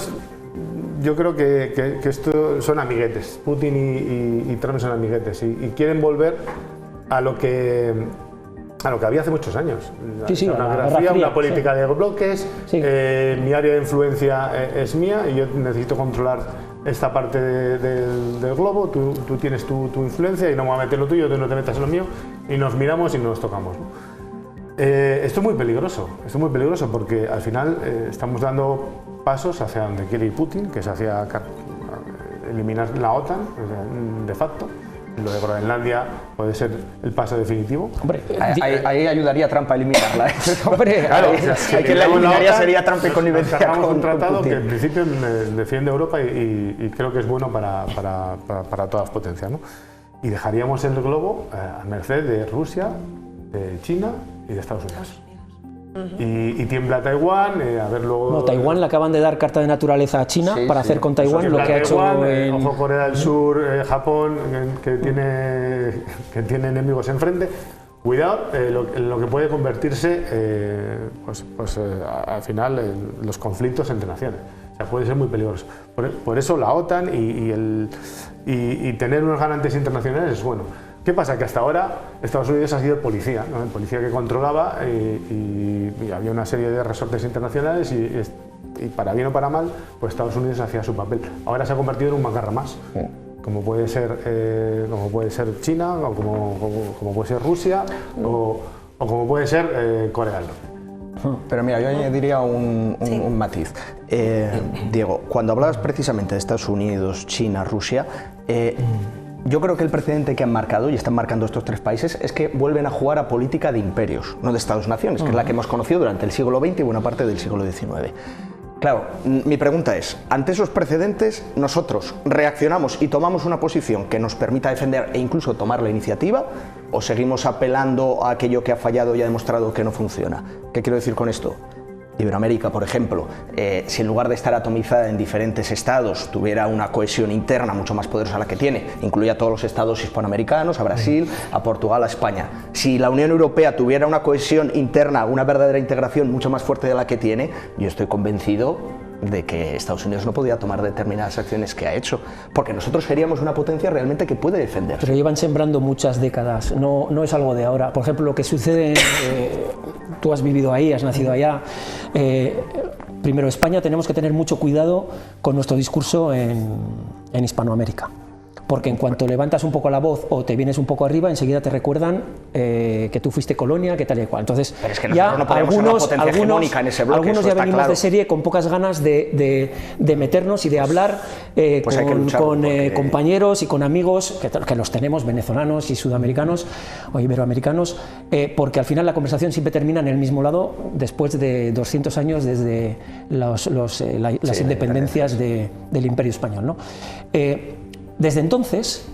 yo creo que esto son amiguetes. Putin y Trump son amiguetes y quieren volver a lo que había hace muchos años.
Sí,
una Guerra Fría, una política de bloques, mi área de influencia es mía y yo necesito controlar esta parte del globo, tú tienes tu influencia y no me voy a meter lo tuyo, tú no te metas en lo mío, y nos miramos y nos tocamos, ¿no? Esto es muy peligroso porque al final estamos dando pasos hacia donde quiere ir Putin, que es hacia eliminar la OTAN, de facto. Lo de Groenlandia puede ser el paso definitivo.
Hombre, ahí ayudaría a Trump a eliminarla.
Hombre, claro,
hay que la eliminaría sería Trump y connivencia.
Sacamos un tratado que en principio defiende Europa y creo que es bueno para todas las potencias, ¿no? Y dejaríamos el globo a merced de Rusia, de China y de Estados Unidos. Y tiembla Taiwán, a ver luego...
No, Taiwán le acaban de dar carta de naturaleza a China para hacer con Taiwán lo que ha hecho
Ojo, Corea del Sur, Japón, que tiene enemigos enfrente. Cuidado, lo que puede convertirse, al final, en los conflictos entre naciones. O sea, puede ser muy peligroso. Por eso la OTAN y tener unos garantes internacionales es bueno. ¿Qué pasa? Que hasta ahora Estados Unidos ha sido policía, ¿no? El policía que controlaba y había una serie de resortes internacionales y para bien o para mal, pues Estados Unidos hacía su papel. Ahora se ha convertido en un macarra más, como puede ser China, o como puede ser Rusia, o como puede ser Corea del Norte.
Pero mira, yo añadiría un matiz. Diego, cuando hablabas precisamente de Estados Unidos, China, Rusia, yo creo que el precedente que han marcado, y están marcando estos tres países, es que vuelven a jugar a política de imperios, no de Estados-naciones, que es la que hemos conocido durante el siglo XX y buena parte del siglo XIX. Claro, mi pregunta es, ante esos precedentes, ¿nosotros reaccionamos y tomamos una posición que nos permita defender e incluso tomar la iniciativa? ¿O seguimos apelando a aquello que ha fallado y ha demostrado que no funciona? ¿Qué quiero decir con esto? Iberoamérica, por ejemplo, si en lugar de estar atomizada en diferentes estados tuviera una cohesión interna mucho más poderosa la que tiene, incluía a todos los estados hispanoamericanos, a Brasil, a Portugal, a España. Si la Unión Europea tuviera una cohesión interna, una verdadera integración mucho más fuerte de la que tiene, yo estoy convencido de que Estados Unidos no podía tomar determinadas acciones que ha hecho, porque nosotros seríamos una potencia realmente que puede defender.
Pero llevan sembrando muchas décadas, no es algo de ahora. Por ejemplo, lo que sucede, tú has vivido ahí, has nacido allá. Primero, España, tenemos que tener mucho cuidado con nuestro discurso en Hispanoamérica. Porque en cuanto levantas un poco la voz o te vienes un poco arriba, enseguida te recuerdan que tú fuiste colonia, que tal y cual. Entonces,
pero es que ya no algunos
ya venimos claro de serie con pocas ganas de meternos y de hablar con compañeros y con amigos, que los tenemos, venezolanos y sudamericanos o iberoamericanos, porque al final la conversación siempre termina en el mismo lado después de 200 años desde las independencias del Imperio Español, ¿no? Desde entonces,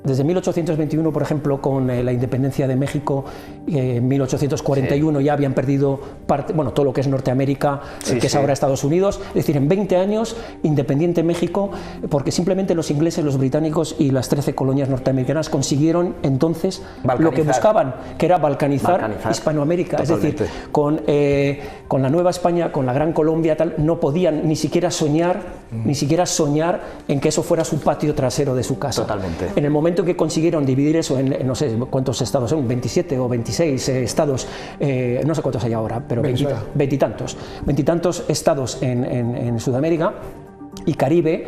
desde 1821, por ejemplo, con la independencia de México, en 1841 ya habían perdido parte, bueno, todo lo que es Norteamérica, que es ahora Estados Unidos. Es decir, en 20 años, independiente México, porque simplemente los ingleses, los británicos y las 13 colonias norteamericanas consiguieron entonces lo que buscaban, que era balcanizar Hispanoamérica. Totalmente. Es decir, con la Nueva España, con la Gran Colombia, tal, no podían ni siquiera soñar en que eso fuera su patio trasero de su casa.
Totalmente.
En el momento que consiguieron dividir eso en no sé cuántos estados son, 27 o 26 estados, no sé cuántos hay ahora, pero veintitantos estados en Sudamérica y Caribe,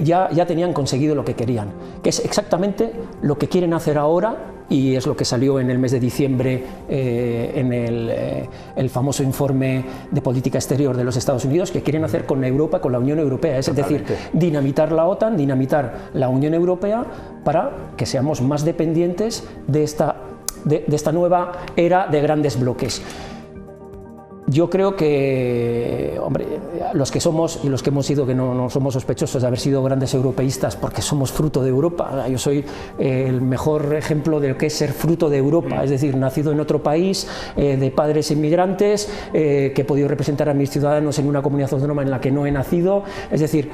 ya tenían conseguido lo que querían, que es exactamente lo que quieren hacer ahora, y es lo que salió en el mes de diciembre en el famoso informe de política exterior de los Estados Unidos, que quieren hacer con Europa, con la Unión Europea, es decir, dinamitar la OTAN, dinamitar la Unión Europea para que seamos más dependientes de esta nueva era de grandes bloques. Yo creo que, hombre, los que somos y los que hemos sido, que no somos sospechosos de haber sido grandes europeístas porque somos fruto de Europa. Yo soy el mejor ejemplo de lo que es ser fruto de Europa, es decir, nacido en otro país, de padres inmigrantes, que he podido representar a mis ciudadanos en una comunidad autónoma en la que no he nacido. Es decir,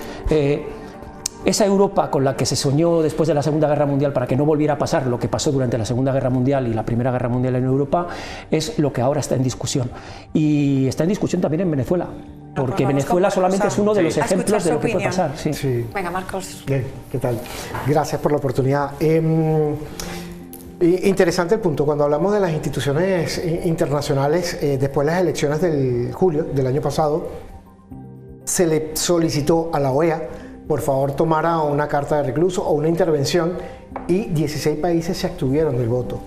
esa Europa con la que se soñó después de la Segunda Guerra Mundial para que no volviera a pasar lo que pasó durante la Segunda Guerra Mundial y la Primera Guerra Mundial en Europa, es lo que ahora está en discusión. Y está en discusión también en Venezuela. porque Venezuela solamente es uno de los ejemplos de lo que puede pasar.
Venga, Marcos.
Bien, ¿qué tal? Gracias por la oportunidad. Interesante el punto. Cuando hablamos de las instituciones internacionales, después de las elecciones del julio del año pasado, se le solicitó a la OEA, por favor, tomara una carta de recluso o una intervención, y 16 países se abstuvieron del voto.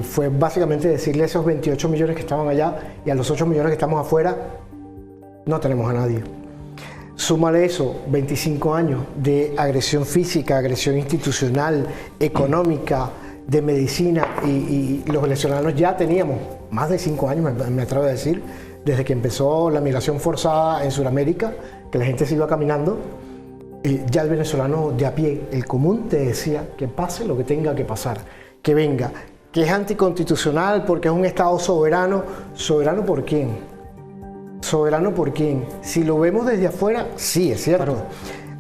Fue básicamente decirle a esos 28 millones que estaban allá y a los 8 millones que estamos afuera, no tenemos a nadie. Súmale eso, 25 años de agresión física, agresión institucional, económica, de medicina, y los venezolanos ya teníamos más de 5 años, me atrevo a decir, desde que empezó la migración forzada en Sudamérica, que la gente se iba caminando, ya el venezolano de a pie, el común, te decía que pase lo que tenga que pasar, que venga, que es anticonstitucional porque es un Estado soberano. ¿Soberano por quién? ¿Soberano por quién? Si lo vemos desde afuera, sí, es cierto.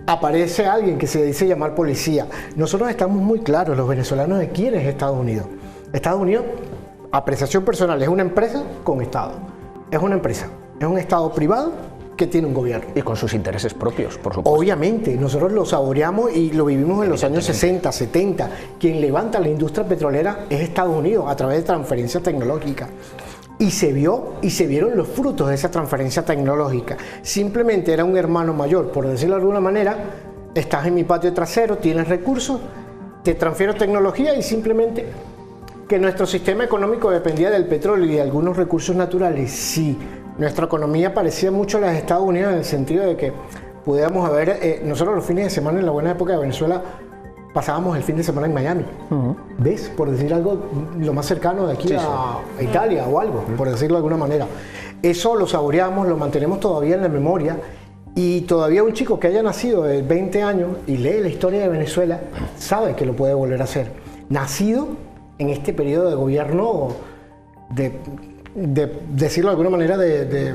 Aparece alguien que se dice llamar policía. Nosotros estamos muy claros, los venezolanos, de quién es Estados Unidos. Estados Unidos, apreciación personal, es una empresa con Estado. Es una empresa, es un Estado privado que tiene un gobierno.
Y con sus intereses propios, por supuesto.
Obviamente, nosotros lo saboreamos y lo vivimos en los años 60, 70. Quien levanta la industria petrolera es Estados Unidos a través de transferencia tecnológica. Y se vio y se vieron los frutos de esa transferencia tecnológica. Simplemente era un hermano mayor, por decirlo de alguna manera. Estás en mi patio trasero, tienes recursos, te transfiero tecnología, y simplemente que nuestro sistema económico dependía del petróleo y de algunos recursos naturales. Sí, nuestra economía parecía mucho a la de Estados Unidos en el sentido de que pudiéramos haber, nosotros los fines de semana en la buena época de Venezuela pasábamos el fin de semana en Miami. ¿Ves? Por decir algo, lo más cercano de aquí a Italia o algo, por decirlo de alguna manera. Eso lo saboreamos, lo mantenemos todavía en la memoria, y todavía un chico que haya nacido de 20 años y lee la historia de Venezuela sabe que lo puede volver a hacer. Nacido en este periodo de gobierno de decirlo de alguna manera, de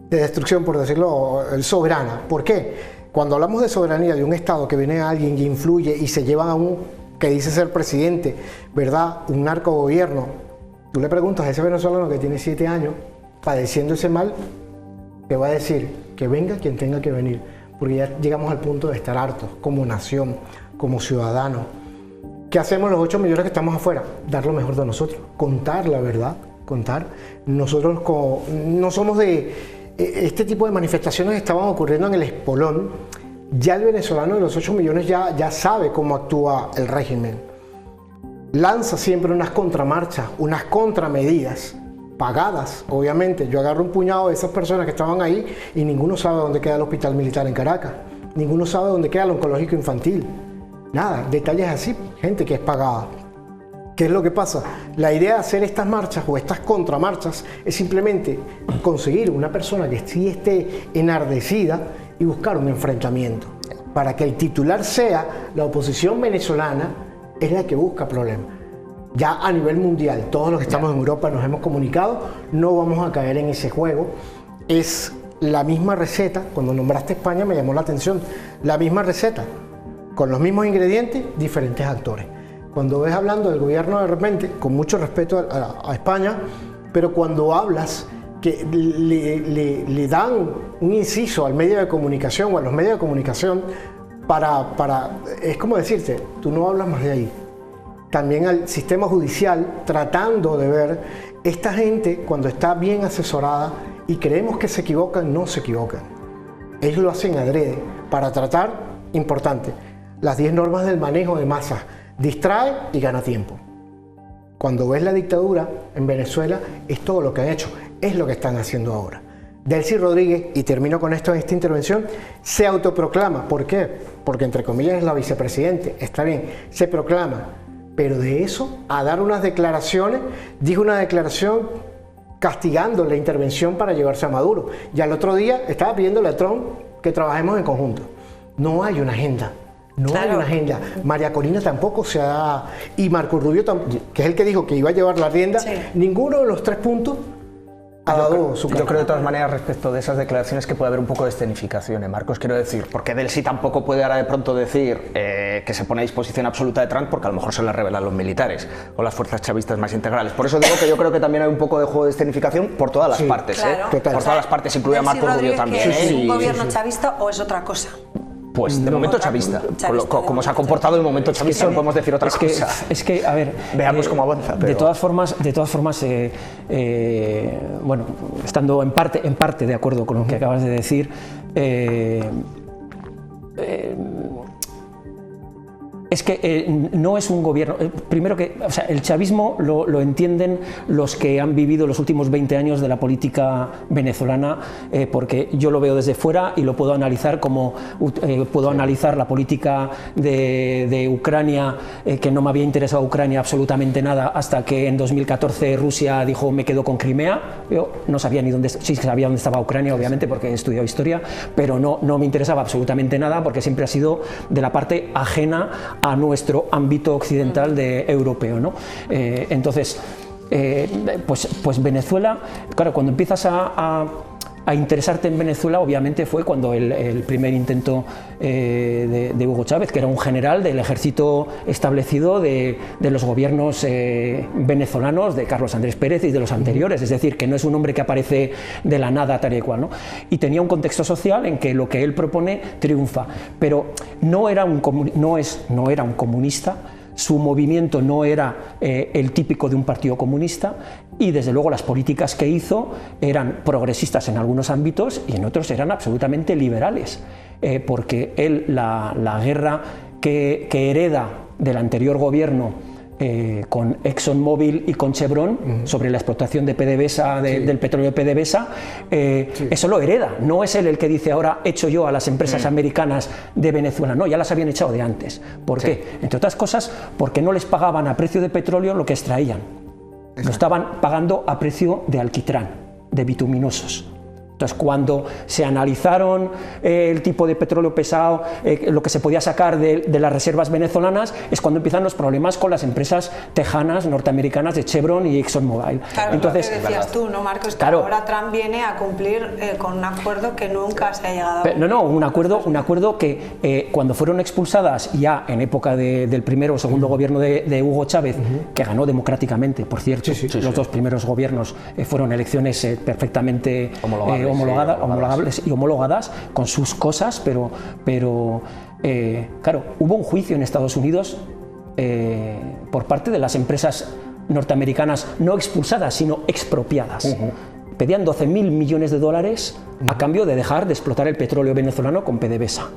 destrucción, por decirlo, soberana. ¿Por qué? Cuando hablamos de soberanía de un Estado que viene a alguien y influye y se lleva a un que dice ser presidente, ¿verdad? Un narcogobierno. Tú le preguntas a ese venezolano que tiene 7 años padeciendo ese mal, te va a decir que venga quien tenga que venir, porque ya llegamos al punto de estar hartos como nación, como ciudadanos. ¿Qué hacemos los 8 millones que estamos afuera? Dar lo mejor de nosotros, contar la verdad, contar. Nosotros no somos de... Este tipo de manifestaciones estaban ocurriendo en el espolón. Ya el venezolano de los 8 millones ya sabe cómo actúa el régimen. Lanza siempre unas contramarchas, unas contramedidas, pagadas, obviamente. Yo agarro un puñado de esas personas que estaban ahí y ninguno sabe dónde queda el hospital militar en Caracas. Ninguno sabe dónde queda el oncológico infantil. Nada, detalles así, gente que es pagada. ¿Qué es lo que pasa? La idea de hacer estas marchas o estas contramarchas es simplemente conseguir una persona que sí esté enardecida y buscar un enfrentamiento, para que el titular sea la oposición venezolana es la que busca problemas. Ya a nivel mundial, todos los que estamos en Europa nos hemos comunicado, no vamos a caer en ese juego. Es la misma receta. Cuando nombraste España me llamó la atención, la misma receta, con los mismos ingredientes, diferentes actores. Cuando ves hablando del gobierno de repente, con mucho respeto a España, pero cuando hablas que le dan un inciso al medio de comunicación o a los medios de comunicación es como decirte, tú no hablas más de ahí. También al sistema judicial, tratando de ver, esta gente cuando está bien asesorada y creemos que se equivocan, no se equivocan. Ellos lo hacen adrede para tratar, importante, las 10 normas del manejo de masas. Distrae y gana tiempo. Cuando ves la dictadura en Venezuela, es todo lo que han hecho, es lo que están haciendo ahora. Delcy Rodríguez, y termino con esto en esta intervención, se autoproclama. ¿Por qué? Porque entre comillas es la vicepresidente, está bien, se proclama. Pero de eso a dar unas declaraciones, dijo una declaración castigando la intervención para llevarse a Maduro. Y al otro día estaba pidiéndole a Trump que trabajemos en conjunto. No hay una agenda. No hay una agenda. María Corina tampoco se ha... Y Marco Rubio, que es el que dijo que iba a llevar la rienda, ninguno de los 3 puntos
Yo creo de todas maneras respecto de esas declaraciones que puede haber un poco de escenificación, Marcos, quiero decir, porque Delsi tampoco puede ahora de pronto decir que se pone a disposición absoluta de Trump porque a lo mejor se la revelan los militares o las fuerzas chavistas más integrales. Por eso digo que yo creo que también hay un poco de juego de escenificación por todas las partes,
claro.
Por todas las partes, incluida Marcos Rubio también.
¿Es un gobierno chavista o es otra cosa?
Pues de momento chavista. Como se ha comportado en el momento chavista, no podemos decir otra cosa.
Es que, a ver,
veamos cómo avanza. Pero...
De todas formas, bueno, estando en parte de acuerdo con lo que acabas de decir, es que no es un gobierno. Primero que, o sea, el chavismo lo entienden los que han vivido los últimos 20 años de la política venezolana, porque yo lo veo desde fuera y lo puedo analizar como puedo analizar la política de Ucrania, que no me había interesado Ucrania absolutamente nada hasta que en 2014 Rusia dijo me quedo con Crimea. Yo no sabía ni dónde, sí sabía dónde estaba Ucrania, obviamente, porque he estudiado historia, pero no me interesaba absolutamente nada porque siempre ha sido de la parte ajena a nuestro ámbito occidental europeo, ¿no? Entonces, pues Venezuela, claro, cuando empiezas a interesarte en Venezuela, obviamente fue cuando el primer intento de Hugo Chávez, que era un general del ejército establecido de los gobiernos venezolanos, de Carlos Andrés Pérez y de los anteriores, es decir, que no es un hombre que aparece de la nada tal y cual, ¿no? Y tenía un contexto social en que lo que él propone triunfa, pero no era un comunista. Su movimiento no era el típico de un partido comunista y desde luego las políticas que hizo eran progresistas en algunos ámbitos y en otros eran absolutamente liberales, porque él la guerra que hereda del anterior gobierno con ExxonMobil y con Chevron sobre la explotación de PDVSA, del petróleo de PDVSA, eso lo hereda. No es él el que dice ahora echo yo a las empresas americanas de Venezuela, no, ya las habían echado de antes. ¿Por qué? Entre otras cosas porque no les pagaban a precio de petróleo lo que extraían, lo estaban pagando a precio de alquitrán, de bituminosos. Entonces, cuando se analizaron el tipo de petróleo pesado, lo que se podía sacar de las reservas venezolanas, es cuando empiezan los problemas con las empresas tejanas norteamericanas de Chevron y ExxonMobil.
Claro, entonces, lo que decías tú, ¿no, Marcos? Que
claro,
ahora Trump viene a cumplir con un acuerdo que nunca se ha llegado a...
No, un acuerdo que cuando fueron expulsadas ya en época del primero o segundo gobierno de Hugo Chávez, que ganó democráticamente, por cierto, los dos primeros gobiernos fueron elecciones perfectamente homologables y homologadas con sus cosas, pero claro, hubo un juicio en Estados Unidos por parte de las empresas norteamericanas no expulsadas, sino expropiadas. Pedían 12.000 millones de dólares a cambio de dejar de explotar el petróleo venezolano con PDVSA.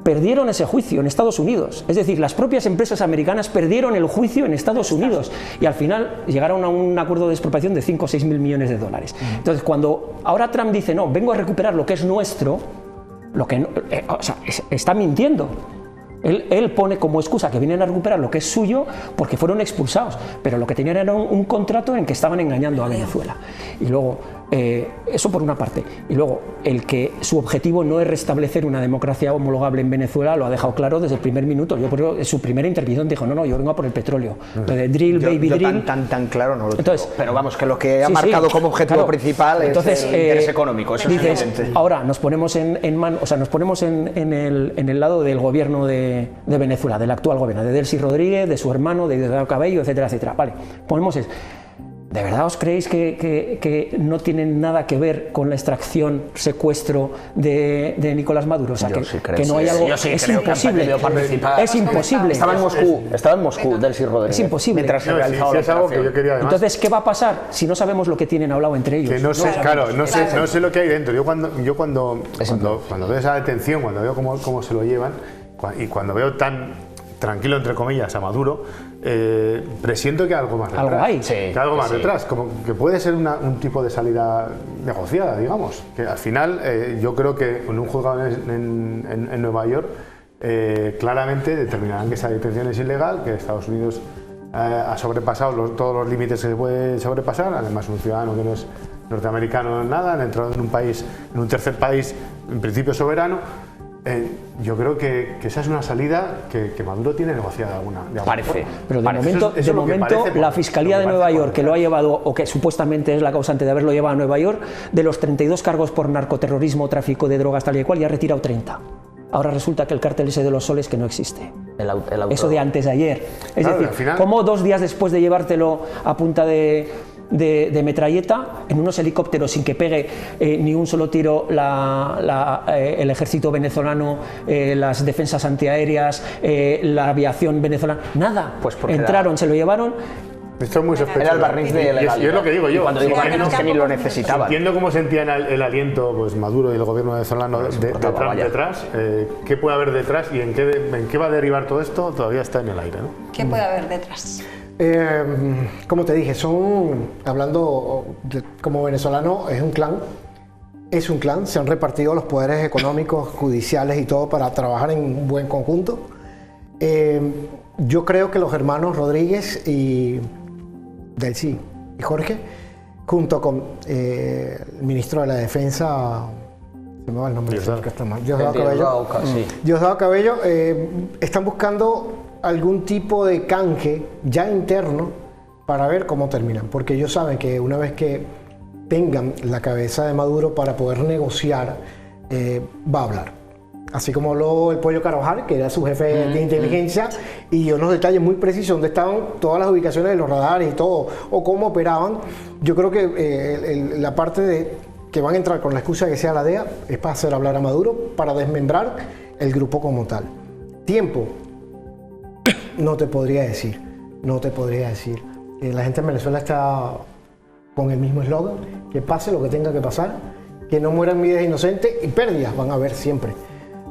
Perdieron ese juicio en Estados Unidos, es decir, las propias empresas americanas perdieron el juicio en Estados Unidos y al final llegaron a un acuerdo de expropiación de 5 o 6.000 millones de dólares. Entonces, cuando ahora Trump dice, no, vengo a recuperar lo que es nuestro, lo que no, o sea, está mintiendo. Él pone como excusa que vienen a recuperar lo que es suyo porque fueron expulsados, pero lo que tenían era un contrato en que estaban engañando a Venezuela. Y luego, eso por una parte. Y luego, el que su objetivo no es restablecer una democracia homologable en Venezuela, lo ha dejado claro desde el primer minuto. Yo creo que su primera intervención dijo, no, yo vengo a por el petróleo. Lo de drill, baby drill.
Tan claro no lo tengo. Entonces, pero vamos, que lo que ha marcado como objetivo principal es el interés económico. Eso
dices,
es evidente.
Ahora nos ponemos nos ponemos en el lado del gobierno de Venezuela, del actual gobierno, de Delcy Rodríguez, de su hermano, de Diosdado Cabello, etcétera, etcétera. Vale, ponemos eso. ¿De verdad os creéis que no tienen nada que ver con la extracción, secuestro de Nicolás Maduro? O sea, que no hay algo... Es imposible. Es imposible.
Estaba en Moscú, Delcy Rodríguez.
Es imposible.
Mientras se realizaba la operación.
Entonces, ¿qué va a pasar si no sabemos lo que tienen hablado entre ellos?
Que no sé lo que hay dentro. Yo cuando veo esa detención, cuando veo cómo se lo llevan, y cuando veo tan tranquilo, entre comillas, a Maduro, presiento que hay algo más detrás.
Algo hay.
Que algo más detrás, como que puede ser un tipo de salida negociada, digamos. Que al final, yo creo que en un juzgado en Nueva York, claramente determinarán que esa detención es ilegal, que Estados Unidos ha sobrepasado todos los límites que se puede sobrepasar, además un ciudadano que no es norteamericano nada, han entrado en un tercer país, en principio soberano. Yo creo que esa es una salida que Maduro tiene negociada de alguna
Parece.
Pero de momento la Fiscalía de Nueva York, que lo ha llevado, o que supuestamente es la causante de haberlo llevado a Nueva York, de los 32 cargos por narcoterrorismo, tráfico de drogas, tal y cual, ya ha retirado 30. Ahora resulta que el cártel ese de los soles que no existe. Eso de antes de ayer. Es decir, ¿cómo 2 días después de llevártelo a punta de metralleta, en unos helicópteros sin que pegue ni un solo tiro el ejército venezolano, las defensas antiaéreas, la aviación venezolana, nada?
Pues
entraron, se lo llevaron.
Esto es muy sospechoso.
Era el barniz de legalidad.
Y es lo que digo yo.
Cuando digo que ni lo necesitaban.
Entiendo cómo sentían el aliento pues, Maduro y el gobierno venezolano de Trump detrás. ¿Qué puede haber detrás y en qué va a derivar todo esto? Todavía está en el aire, ¿no?
¿Qué puede haber detrás?
Como te dije, hablando como venezolano, es un clan, se han repartido los poderes económicos, judiciales y todo para trabajar en un buen conjunto. Yo creo que los hermanos Rodríguez y Delcy y Jorge, junto con el ministro de la Defensa, se me va el nombre, Diosdado Cabello, están buscando algún tipo de canje ya interno para ver cómo terminan, porque ellos saben que una vez que tengan la cabeza de Maduro para poder negociar, va a hablar. Así como habló el Pollo Carvajal, que era su jefe de inteligencia, y dio unos detalles muy precisos donde estaban todas las ubicaciones de los radares y todo, o cómo operaban. Yo creo que la parte de que van a entrar con la excusa de que sea la DEA es para hacer hablar a Maduro, para desmembrar el grupo como tal. Tiempo, no te podría decir. La gente en Venezuela está con el mismo eslogan, que pase lo que tenga que pasar, que no mueran vidas inocentes, y pérdidas van a haber siempre.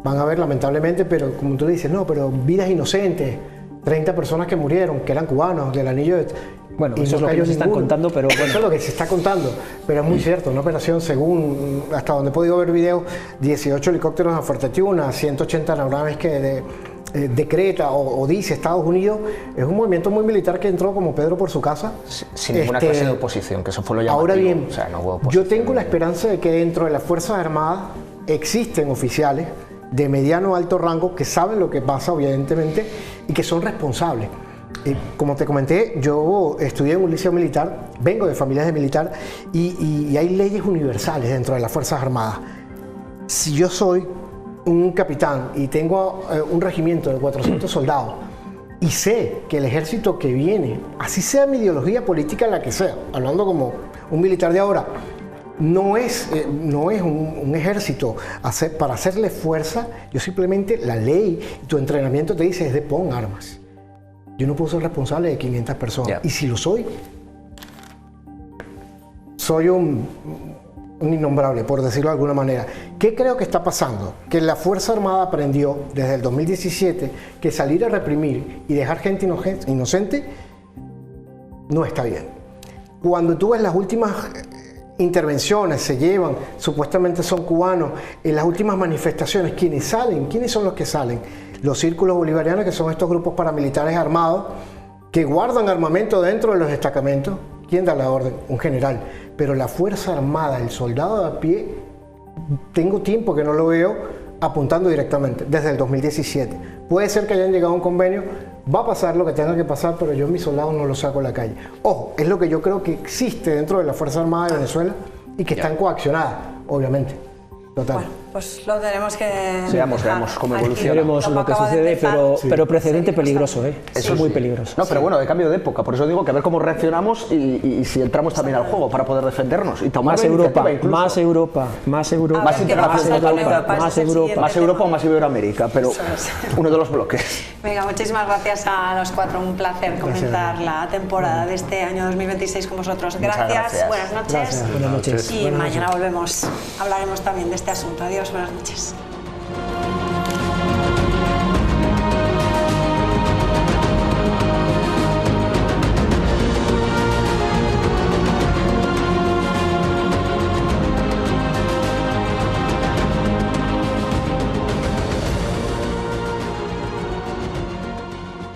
Van a haber lamentablemente, pero como tú le dices, no, pero vidas inocentes, 30 personas que murieron, que eran cubanos, del anillo de...
Bueno, eso es lo que nos están contando, pero bueno.
Eso es lo que se está contando, pero es muy cierto, una operación, según, hasta donde he podido ver videos, 18 helicópteros a Fuerte Tiuna, 180 aeronaves que decreta o dice Estados Unidos, es un movimiento muy militar que entró como Pedro por su casa.
Sin ninguna clase de oposición, que eso fue lo llamativo.
Ahora bien,
o sea, no hubo oposición.
Yo tengo la esperanza de que dentro de las Fuerzas Armadas existen oficiales de mediano o alto rango que saben lo que pasa, evidentemente, y que son responsables. Como te comenté, yo estudié en un liceo militar, vengo de familias de militar, y hay leyes universales dentro de las Fuerzas Armadas. Si yo soy un capitán y tengo un regimiento de 400 soldados y sé que el ejército que viene, así sea mi ideología política la que sea, hablando como un militar de ahora, no es un ejército para hacerle fuerza, yo simplemente, la ley, tu entrenamiento te dice es de pon armas. Yo no puedo ser responsable de 500 personas. Y si lo soy, soy un innombrable, por decirlo de alguna manera. ¿Qué creo que está pasando? Que la Fuerza Armada aprendió desde el 2017 que salir a reprimir y dejar gente inocente no está bien. Cuando tú ves las últimas intervenciones, se llevan, supuestamente son cubanos, en las últimas manifestaciones, ¿quiénes salen? ¿Quiénes son los que salen? Los círculos bolivarianos, que son estos grupos paramilitares armados que guardan armamento dentro de los destacamentos. ¿Quién da la orden? Un general. Pero la Fuerza Armada, el soldado de a pie, tengo tiempo que no lo veo apuntando directamente, desde el 2017. Puede ser que hayan llegado a un convenio, va a pasar lo que tenga que pasar, pero yo mis soldados no los saco a la calle. Ojo, es lo que yo creo que existe dentro de la Fuerza Armada de Venezuela y que están coaccionadas, obviamente. Total.
Bueno, pues lo tenemos que...
Veamos cómo evoluciona.
Veremos lo que sucede, pero precedente peligroso, ¿eh? Eso es muy peligroso.
No, pero bueno, de cambio de época, por eso digo que a ver cómo reaccionamos y si entramos también al juego para poder defendernos. Y tomar
más Europa, más Europa, más Europa,
más integración de Europa, más Europa o más Iberoamérica, pero uno de los bloques.
Venga, muchísimas gracias a los cuatro, un placer comenzar la temporada de este año 2026 con vosotros. Gracias, buenas noches.
Buenas noches.
Y mañana volvemos, hablaremos también de este asunto. Adiós, buenas noches.